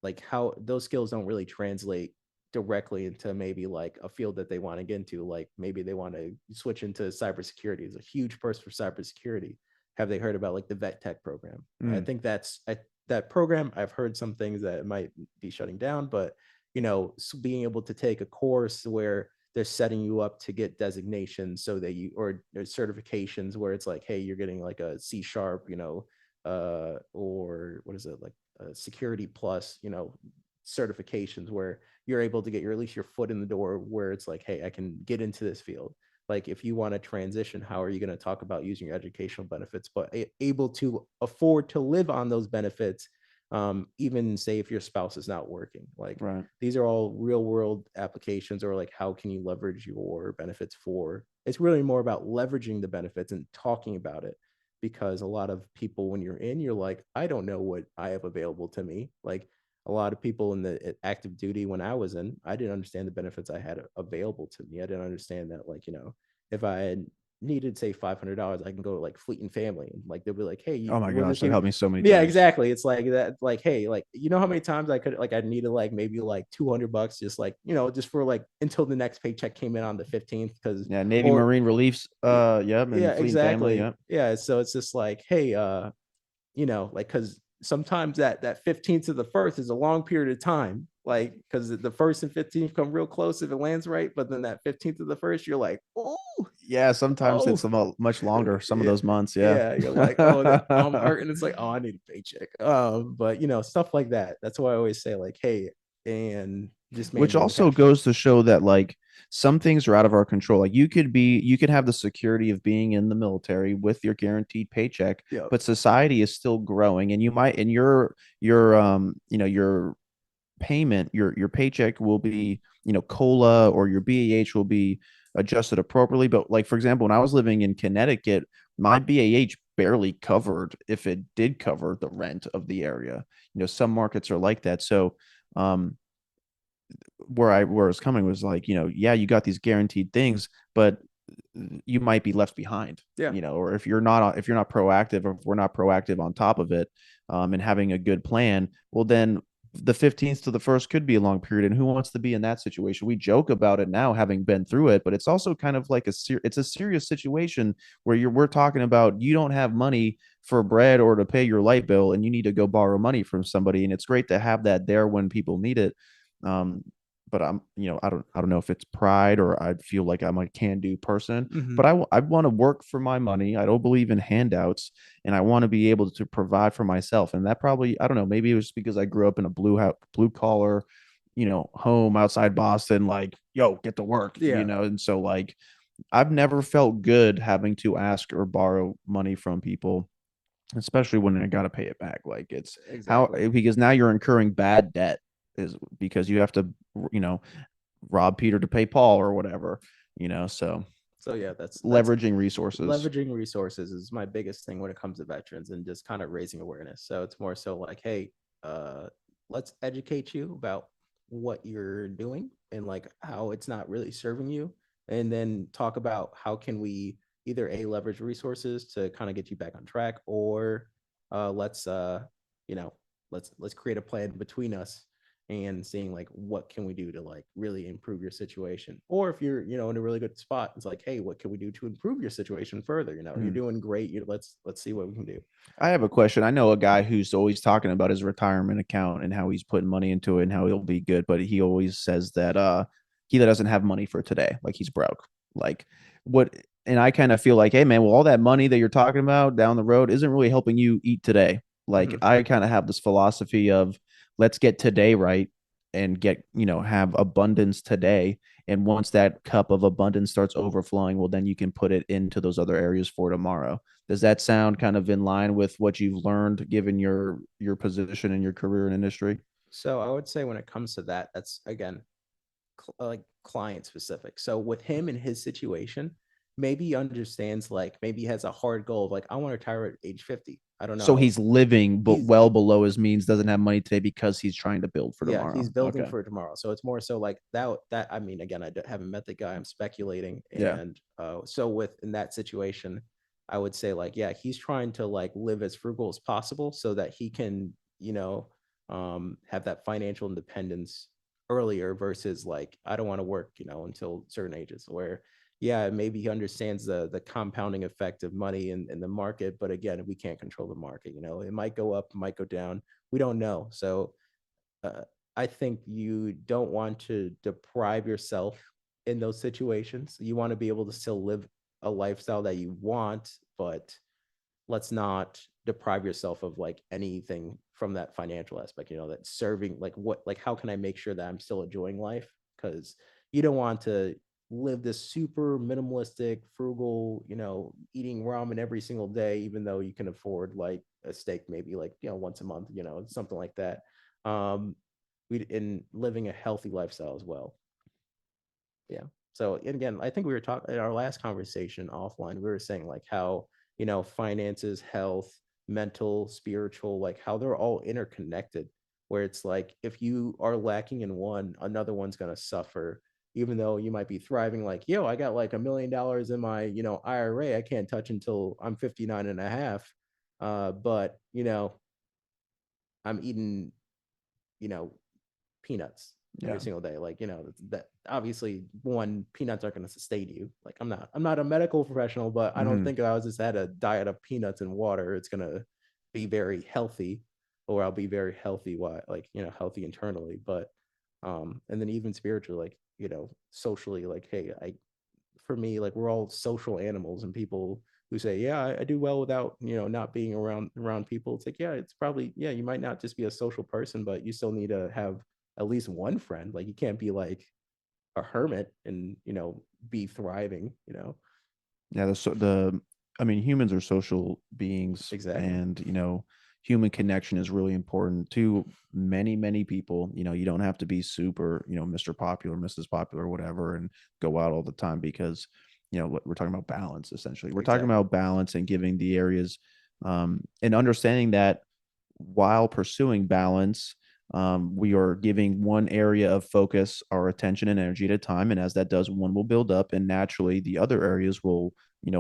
like how those skills don't really translate directly into maybe like a field that they want to get into. Like maybe they want to switch into cybersecurity. It's a huge push for cybersecurity. Have they heard about like the vet tech program? I Mm. think that program. I've heard some things that it might be shutting down, but being able to take a course where they're setting you up to get designations so that you, or certifications where it's like, hey, you're getting like a C sharp, or what is it, like security plus, certifications where you're able to get at least your foot in the door, where it's like, hey, I can get into this field. Like if you want to transition, how are you going to talk about using your educational benefits, but able to afford to live on those benefits, even say if your spouse is not working? Like Right. these are all real world applications, or like how can you leverage your benefits for, it's really more about leveraging the benefits and talking about it. Because a lot of people, when you're like, I don't know what I have available to me. Like a lot of people in the active duty, when I was in, I didn't understand the benefits I had available to me. I didn't understand that, like, if I had needed, say, $500, I can go to like Fleet and Family, and like they'll be like, hey, Oh my we'll gosh, just that give. helped me so many Yeah, times. exactly. It's like that, like, hey, like, how many times I could, like, I needed like maybe like $200, just like, just for like until the next paycheck came in on the 15th, because, Yeah, Navy or Marine Reliefs, yeah, yep, yeah, and Fleet and Family, exactly. yep. Yeah. So it's just like, hey, like, because sometimes that 15th to the first is a long period of time, like, because the first and 15th come real close if it lands right, but then that 15th to the first, you're like, oh, Yeah, sometimes it's oh, a much longer, some of yeah, those months, yeah. yeah, you're like, oh, that I'm hurting. It's like, oh, I need a paycheck. But stuff like that. That's why I always say, like, hey, and just Which managing the also cash flow. goes to show that like some things are out of our control. Like you could have the security of being in the military with your guaranteed paycheck, Yeah, but society is still growing and you might and your payment, your paycheck will be, COLA or your BAH will be adjusted appropriately. But like for example, when I was living in Connecticut, my BAH barely covered, if it did cover, the rent of the area. Some markets are like that. So um where I was coming was like, yeah, you got these guaranteed things, but you might be left behind, yeah, or if you're not proactive, or if we're not proactive on top of it, and having a good plan, well, then the 15th to the first could be a long period. And who wants to be in that situation? We joke about it now, having been through it, but it's also kind of like it's a serious situation where we're talking about you don't have money for bread or to pay your light bill, and you need to go borrow money from somebody. And it's great to have that there when people need it. Um, but I don't know if it's pride or I feel like I'm a can-do person, mm-hmm. but I want to work for my money. I don't believe in handouts, and I want to be able to provide for myself. And that probably, I don't know, maybe it was because I grew up in a blue collar, home outside Boston, like, yo, get to work, Yeah, and so like I've never felt good having to ask or borrow money from people, especially when I got to pay it back. Like it's how, exactly. because now you're incurring bad debt is because you have to, you know, rob Peter to pay Paul or whatever, so So yeah, that's leveraging resources. leveraging resources is my biggest thing when it comes to veterans, and just kind of raising awareness. So it's more so like, hey, uh, let's educate you about what you're doing and like how it's not really serving you. and then talk about how can we either leverage resources to kind of get you back on track, or let's you know let's create a plan between us and seeing like what can we do to like really improve your situation. Or if you're in a really good spot, it's like, hey, what can we do to improve your situation further? You're Mm. doing great. Let's see what we can do. I have a question. I know a guy who's always talking about his retirement account and how he's putting money into it and how he'll be good, but he always says that he doesn't have money for today, like he's broke. Like what and I kind of feel like, hey man, well, all that money that you're talking about down the road isn't really helping you eat today. Like Mhm. I kind of have this philosophy of let's get today right and get, have abundance today. And once that cup of abundance starts overflowing, well, then you can put it into those other areas for tomorrow. Does that sound kind of in line with what you've learned given your position in your career and industry? So I would say when it comes to that, that's again like client specific. So with him and his situation, maybe he understands, like maybe he has a hard goal of like, I want to retire at age 50. I don't So know. he's living but He's well below his means, doesn't have money today because he's trying to build for Yeah, tomorrow. he's building Okay. for tomorrow. So it's more so like that I mean, again, haven't met the guy. I'm speculating. Yeah. And so with in that situation, I would say like, yeah, he's trying to like live as frugal as possible so that he can, have that financial independence earlier versus like, I don't want to work, until certain ages where, yeah, maybe he understands the compounding effect of money in the market. But again, we can't control the market. It might go up, it might go down. We don't know. So uh, I think you don't want to deprive yourself in those situations. You want to be able to still live a lifestyle that you want, but let's not deprive yourself of like anything from that financial aspect, that serving like like how can I make sure that I'm still enjoying life? Because you don't want to live this super minimalistic, frugal, eating ramen every single day, even though you can afford like a steak maybe like, once a month, something like that. Um, we in living a healthy lifestyle as well. Yeah. So and again, I think we were talking in our last conversation offline. We were saying like how finances, health, mental, spiritual, like how they're all interconnected. Where it's like if you are lacking in one, another one's gonna suffer. Even though you might be thriving, like yo, I got like $1 million in my IRA, I can't touch until I'm 59 and a half. But I'm eating you know peanuts every Yeah. single day. Like, that obviously one, peanuts aren't going to sustain you. Like I'm not a medical professional, but I don't Mm-hmm. think if I was just had a diet of peanuts and water, it's going to be very healthy, or I'll be very healthy, like, healthy internally. But, and then even spiritually, like, socially, like, hey, for me, like we're all social animals, and people who say, yeah, I do well without, not being around people. It's like, yeah, it's probably, yeah, you might not just be a social person, but you still need to have at least one friend. Like you can't be like a hermit and, be thriving. Yeah, I mean, humans are social beings, Exactly. and human connection is really important to many, many people. You don't have to be super, Mr. Popular, Mrs. Popular, whatever, and go out all the time because, we're talking about balance essentially. We're talking Exactly. about balance and giving the areas, and understanding that while pursuing balance, we are giving one area of focus, our attention and energy at a time. And as that does, one will build up, and naturally the other areas will,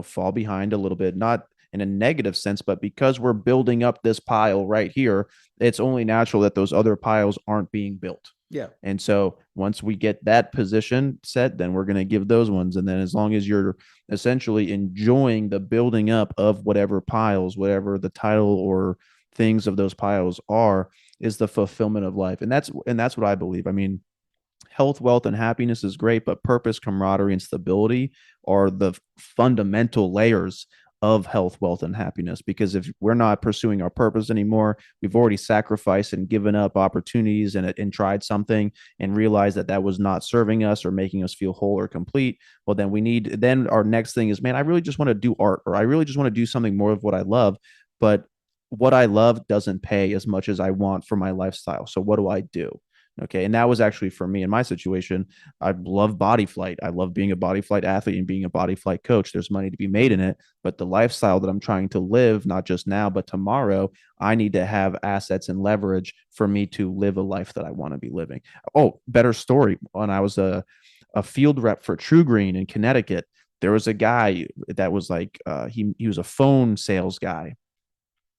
fall behind a little bit, not in a negative sense, but because we're building up this pile right here, it's only natural that those other piles aren't being built. Yeah. And so once we get that position set, then we're going to give those ones. And then as long as you're essentially enjoying the building up of whatever piles, whatever the title or things of those piles are, is the fulfillment of life. And that's what I believe. I mean, health, wealth, and happiness is great, but purpose, camaraderie, and stability are the fundamental layers of health, wealth, and happiness. Because if we're not pursuing our purpose anymore, we've already sacrificed and given up opportunities and tried something and realized that that was not serving us or making us feel whole or complete. Well, then our next thing is, man, I really just want to do art, or I really just want to do something more of what I love. But what I love doesn't pay as much as I want for my lifestyle. So what do I do? Okay. And that was actually for me in my situation. I love body flight. I love being a body flight athlete and being a body flight coach. There's money to be made in it. But the lifestyle that I'm trying to live, not just now, but tomorrow, I need to have assets and leverage for me to live a life that I want to be living. Oh, better story. When I was a field rep for True Green in Connecticut. There was a guy that was like he was a phone sales guy,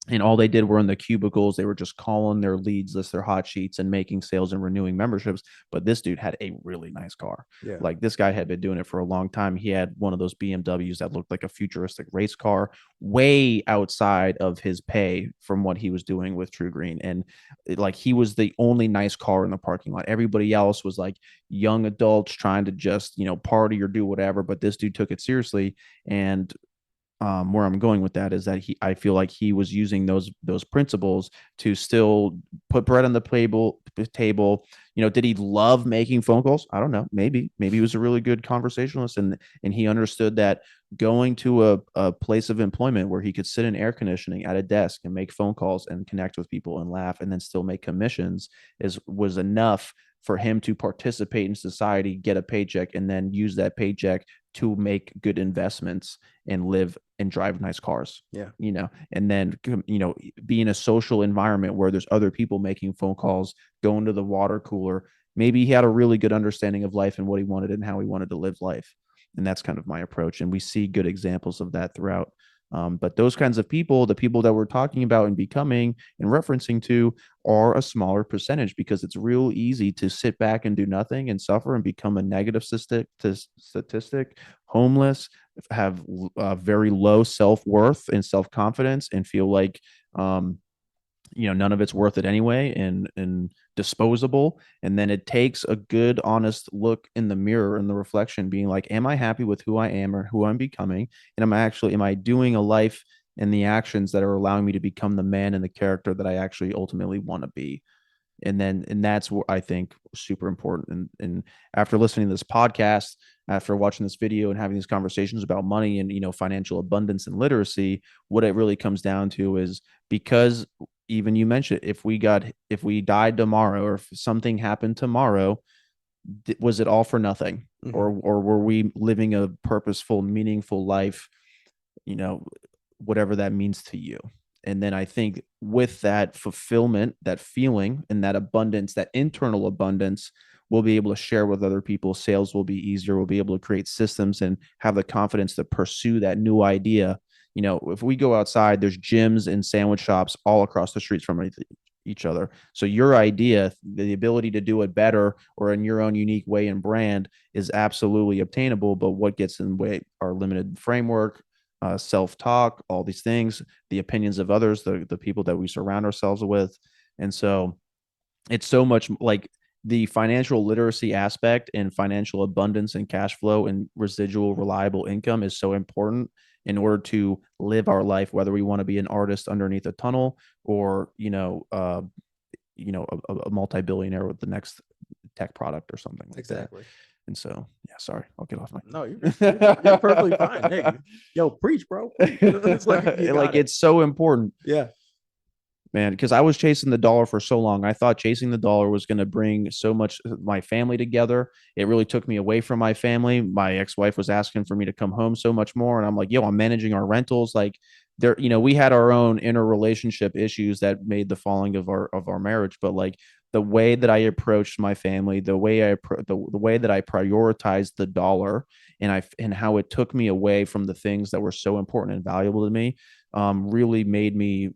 and all they did were in the cubicles. They were just calling their leads list, their hot sheets, and making sales and renewing memberships. But this dude had a really nice car. Yeah. Like, this guy had been doing it for a long time. He had one of those BMWs that looked like a futuristic race car, way outside of his pay from what he was doing with True Green. And like, he was the only nice car in the parking lot. Everybody else was like young adults trying to just, party or do whatever. But this dude took it seriously. And where I'm going with that is that I feel like he was using those principles to still put bread on the table. Did he love making phone calls? I don't know. Maybe he was a really good conversationalist, and he understood that going to a place of employment where he could sit in air conditioning at a desk and make phone calls and connect with people and laugh and then still make commissions was enough for him to participate in society, get a paycheck, and then use that paycheck to make good investments and live and drive nice cars. Yeah. And then, be in a social environment where there's other people making phone calls, going to the water cooler. Maybe he had a really good understanding of life and what he wanted and how he wanted to live life. And that's kind of my approach. And we see good examples of that throughout. But those kinds of people, the people that we're talking about and becoming and referencing to, are a smaller percentage, because it's real easy to sit back and do nothing and suffer and become a negative statistic, homeless, have very low self-worth and self-confidence, and feel like none of it's worth it anyway, and disposable. And then it takes a good honest look in the mirror and the reflection, being like, am I happy with who I am or who I'm becoming? And am I doing a life and the actions that are allowing me to become the man and the character that I actually ultimately want to be? And that's what I think super important. And after listening to this podcast, after watching this video and having these conversations about money and financial abundance and literacy, what it really comes down to is, because even you mentioned, if we died tomorrow, or if something happened tomorrow, was it all for nothing? Mm-hmm. Or were we living a purposeful, meaningful life, whatever that means to you? And then I think with that fulfillment, that feeling, and that abundance, that internal abundance, we'll be able to share with other people. Sales will be easier. We'll be able to create systems and have the confidence to pursue that new idea. If we go outside, there's gyms and sandwich shops all across the streets from each other. So your idea, the ability to do it better or in your own unique way and brand, is absolutely obtainable. But what gets in the way? Our limited framework, self-talk, all these things, the opinions of others, the people that we surround ourselves with. And so it's so much like the financial literacy aspect and financial abundance and cash flow and residual reliable income is so important in order to live our life, whether we want to be an artist underneath a tunnel or, a multi-billionaire with the next tech product or something like exactly. that. And so, yeah, sorry, I'll get off my. No, you're perfectly fine. Hey, yo, preach, bro. It's it's so important. Yeah. Man, because I was chasing the dollar for so long. I thought chasing the dollar was going to bring so much my family together. It really took me away from my family. My ex-wife was asking for me to come home so much more. And I'm like, yo, I'm managing our rentals. Like, there, we had our own interrelationship issues that made the falling of our marriage. But like, the way that I approached my family, the way that I prioritized the dollar, and how it took me away from the things that were so important and valuable to me, really made me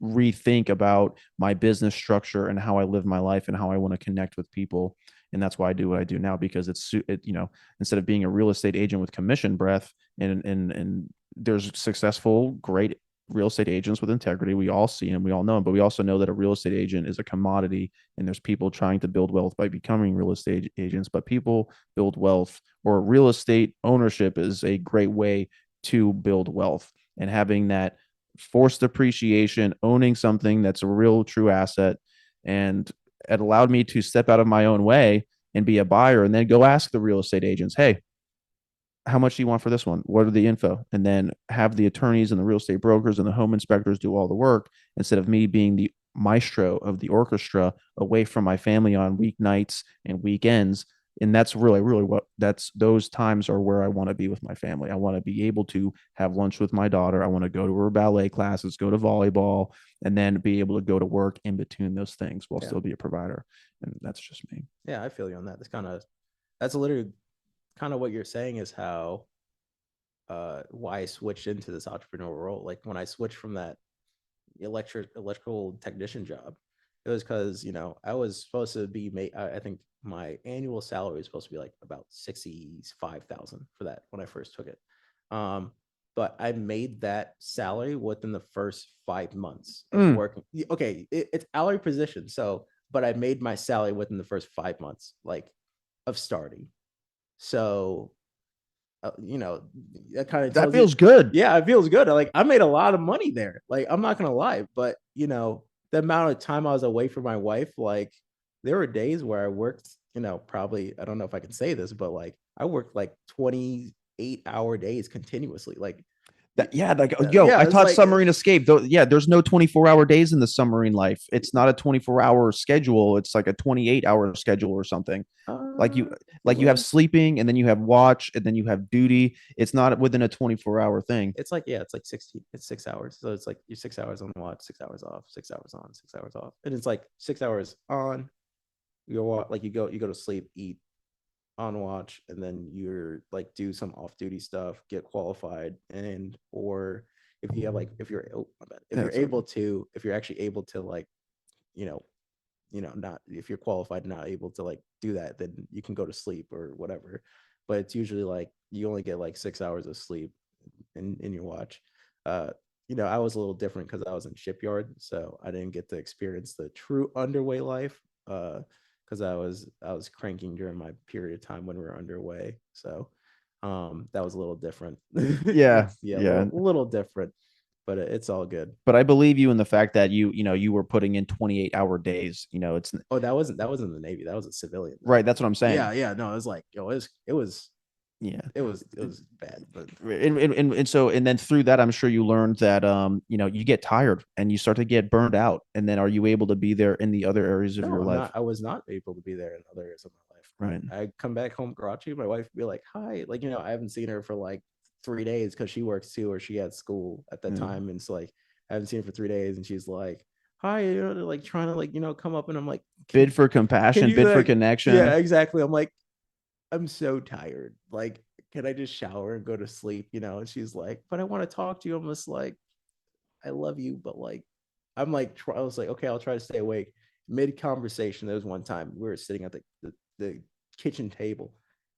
rethink about my business structure and how I live my life and how I want to connect with people. And that's why I do what I do now, because instead of being a real estate agent with commission breath, and there's successful, great real estate agents with integrity. We all see them, we all know them, but we also know that a real estate agent is a commodity, and there's people trying to build wealth by becoming real estate agents, but people build wealth, or real estate ownership is a great way to build wealth. And having that forced appreciation, owning something that's a real true asset. And it allowed me to step out of my own way and be a buyer, and then go ask the real estate agents, hey, how much do you want for this one? What are the info? And then have the attorneys and the real estate brokers and the home inspectors do all the work, instead of me being the maestro of the orchestra away from my family on weeknights and weekends. And that's really those times are where I want to be with my family. I want to be able to have lunch with my daughter. I want to go to her ballet classes, go to volleyball, and then be able to go to work in between those things while still be a provider. And that's just me. Yeah, I feel you on that. that's literally kind of what you're saying is how why I switched into this entrepreneurial role. Like when I switched from that electrical technician job, it was because I was supposed to be made. I think my annual salary was supposed to be like about 65,000 for that when I first took it. But I made that salary within the first 5 months of working. Okay, it's hourly position, so but I made my salary within the first 5 months, like of starting. So that kind of That tells you, feels good. yeah, it feels good. Like I made a lot of money there. Like I'm not gonna lie, but the amount of time I was away from my wife, like there were days where I worked, probably I don't know if I can say this, but like I worked like 28-hour days continuously. Like Yeah, like yeah, I it's taught like submarine escape. Though, yeah, there's no 24-hour days in the submarine life. It's not a 24-hour schedule. It's like a 28-hour schedule or something. Like you like you have well, sleeping and then you have watch and then you have duty. It's not within a 24-hour thing. it's like, yeah, it's like 16, it's 6 hours. So it's like you're 6 hours on watch, 6 hours off, 6 hours on, 6 hours off. And it's like 6 hours on, you go to sleep, eat, on watch, and then you're like do some off duty stuff, get qualified, and or if you have like if you're oh my bad, if Yeah, you're able to if you're actually able to like you know not if you're qualified and not able to like do that, then you can go to sleep or whatever. But it's usually like you only get like 6 hours of sleep in your watch. uh I was a little different because I was in shipyard, so I didn't get to experience the true underway life. Because I was cranking during my period of time when we were underway. So that was a little different. yeah, Yeah, a yeah. little different, but it's all good. But I believe you in the fact that you were putting in 28-hour days. It's Oh, that wasn't the Navy. That was a civilian though. right. That's what I'm saying. Yeah, yeah. No, it was like, it was Yeah. it was bad, but And so and then through that I'm sure you learned that you get tired and you start to get burned out, and then are you able to be there in the other areas of no, your I'm life? not. I was not able to be there in other areas of my life. Right. I come back home grouchy. My wife would be like, "Hi," like I haven't seen her for like 3 days because she works too, or she had school at that Yeah. time, and it's like I haven't seen her for 3 days, and she's like, "Hi," like trying to like come up, and I'm like, Bid for can compassion, you bid for like, yeah, connection. exactly. I'm like, I'm so tired. Like, can I just shower and go to sleep? And she's like, but I want to talk to you. I'm just like, I love you, but like, I was like, okay, I'll try to stay awake. Mid conversation, there was one time we were sitting at the kitchen table,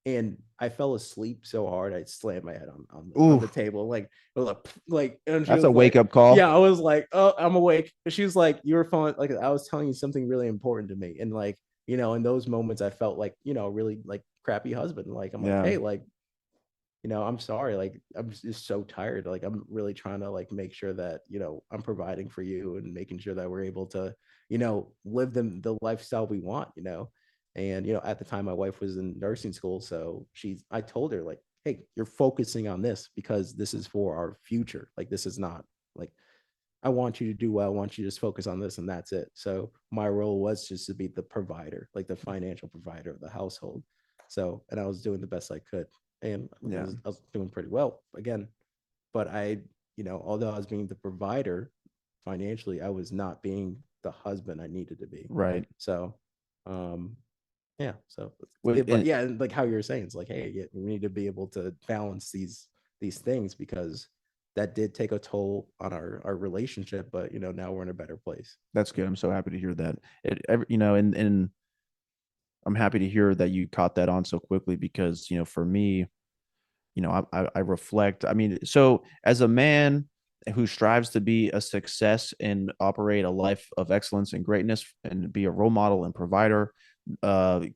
and I fell asleep so hard I slammed my head on the Ooh, table. Like, it was like, and she that's a was wake like, up call. yeah, I was like, oh, I'm awake. And she was like, you were falling, like I was telling you something really important to me, and like, in those moments, I felt like, really like crappy husband. Like, I'm like, Yeah. hey, like, I'm sorry. Like, I'm just so tired. Like, I'm really trying to like make sure that, I'm providing for you and making sure that we're able to, live the lifestyle we want, And, at the time my wife was in nursing school. So I told her like, hey, you're focusing on this because this is for our future. Like, this is not like, I want you to do well. I want you to just focus on this and that's it. So my role was just to be the provider, like the financial provider of the household. So, and I was doing the best I could. And I Yeah. was, I was doing pretty well again. But although I was being the provider financially, I was not being the husband I needed to be. Right. So, um, yeah. So, but And yeah, like how you were saying, it's like, hey, yeah, we need to be able to balance these things because that did take a toll on our relationship. But now we're in a better place. that's good. I'm so happy to hear that. And I'm happy to hear that you caught that on so quickly because, for me, I reflect. I mean, so as a man who strives to be a success and operate a life of excellence and greatness and be a role model and provider, uh,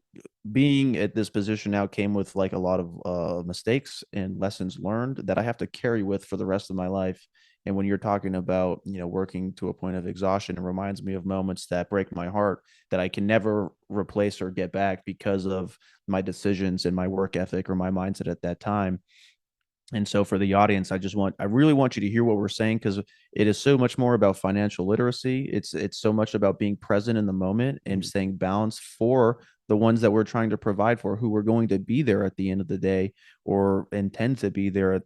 being at this position now came with like a lot of mistakes and lessons learned that I have to carry with for the rest of my life. And when you're talking about, working to a point of exhaustion, it reminds me of moments that break my heart that I can never replace or get back because of my decisions and my work ethic or my mindset at that time. And so for the audience, I really want you to hear what we're saying because it is so much more about financial literacy. It's so much about being present in the moment and staying balanced for the ones that we're trying to provide for, who are going to be there at the end of the day or intend to be there at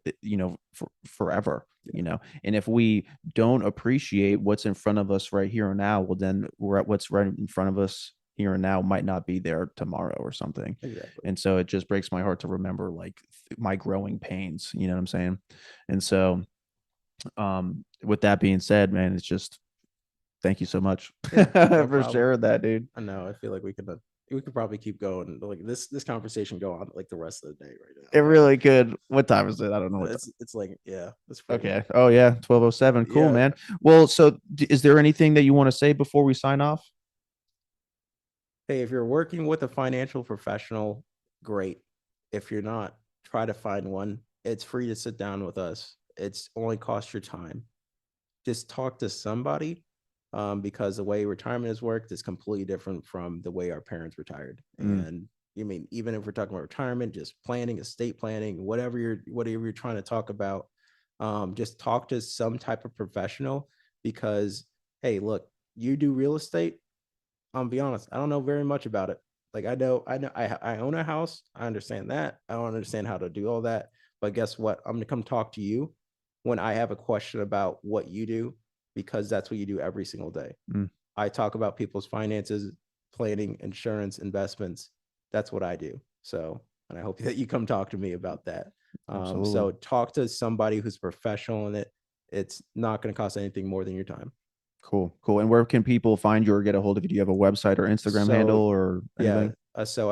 forever. And if we don't appreciate what's in front of us right here and now, well, then we're at what's right in front of us here and now might not be there tomorrow or something. Exactly. And so it just breaks my heart to remember like my growing pains, you know what I'm saying? And so with that being said, man, it's just thank you so much Yeah, no for problem. sharing that, dude. I know. I feel like we could probably keep going. Like this conversation go on like the rest of the day right now. It really could. What time is it? I don't know what time. It's like yeah, it's pretty. Okay. Oh yeah, 12:07. Cool, Yeah. man. Well, so is there anything that you want to say before we sign off? Hey, if you're working with a financial professional, great. If you're not, try to find one. It's free to sit down with us. It's only cost your time. Just talk to somebody, because the way retirement is worked is completely different from the way our parents retired. Mm, And you mean even if we're talking about retirement, just planning, estate planning, whatever you're trying to talk about, just talk to some type of professional because hey, look, you do real estate. I'll be honest, I don't know very much about it. Like I own a house. I understand that. I don't understand how to do all that. But guess what? I'm gonna come talk to you when I have a question about what you do, because that's what you do every single day. mm, I talk about people's finances, planning, insurance, investments. That's what I do. So, and I hope that you come talk to me about that. absolutely. So talk to somebody who's professional in it. It's not going to cost anything more than your time. Cool. Cool. And where can people find you or get a hold of you? Do you have a website or Instagram handle So or yeah, anything? so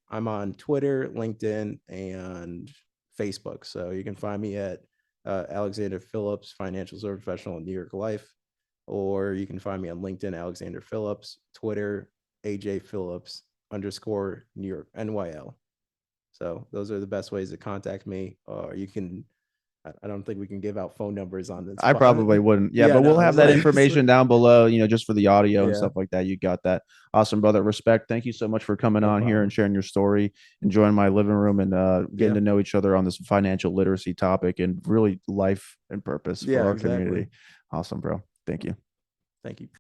I'm on Twitter, LinkedIn, and Facebook. So you can find me at Alexander Phillips, financial service professional in New York Life, or you can find me on LinkedIn, Alexander Phillips, Twitter, AJ Phillips _ New York NYL. So those are the best ways to contact me. Or you can, I don't think we can give out phone numbers on this. I probably wouldn't. Yeah, Yeah, but we'll no, have it's that like, information down below, just for the audio and yeah, stuff like that. You got that. Awesome, brother. Respect. Thank you so much for coming no on here and problem. sharing your story, enjoying my living room and getting Yeah, to know each other on this financial literacy topic and really life and purpose for yeah, our exactly. community. Awesome, bro. Thank you. Thank you.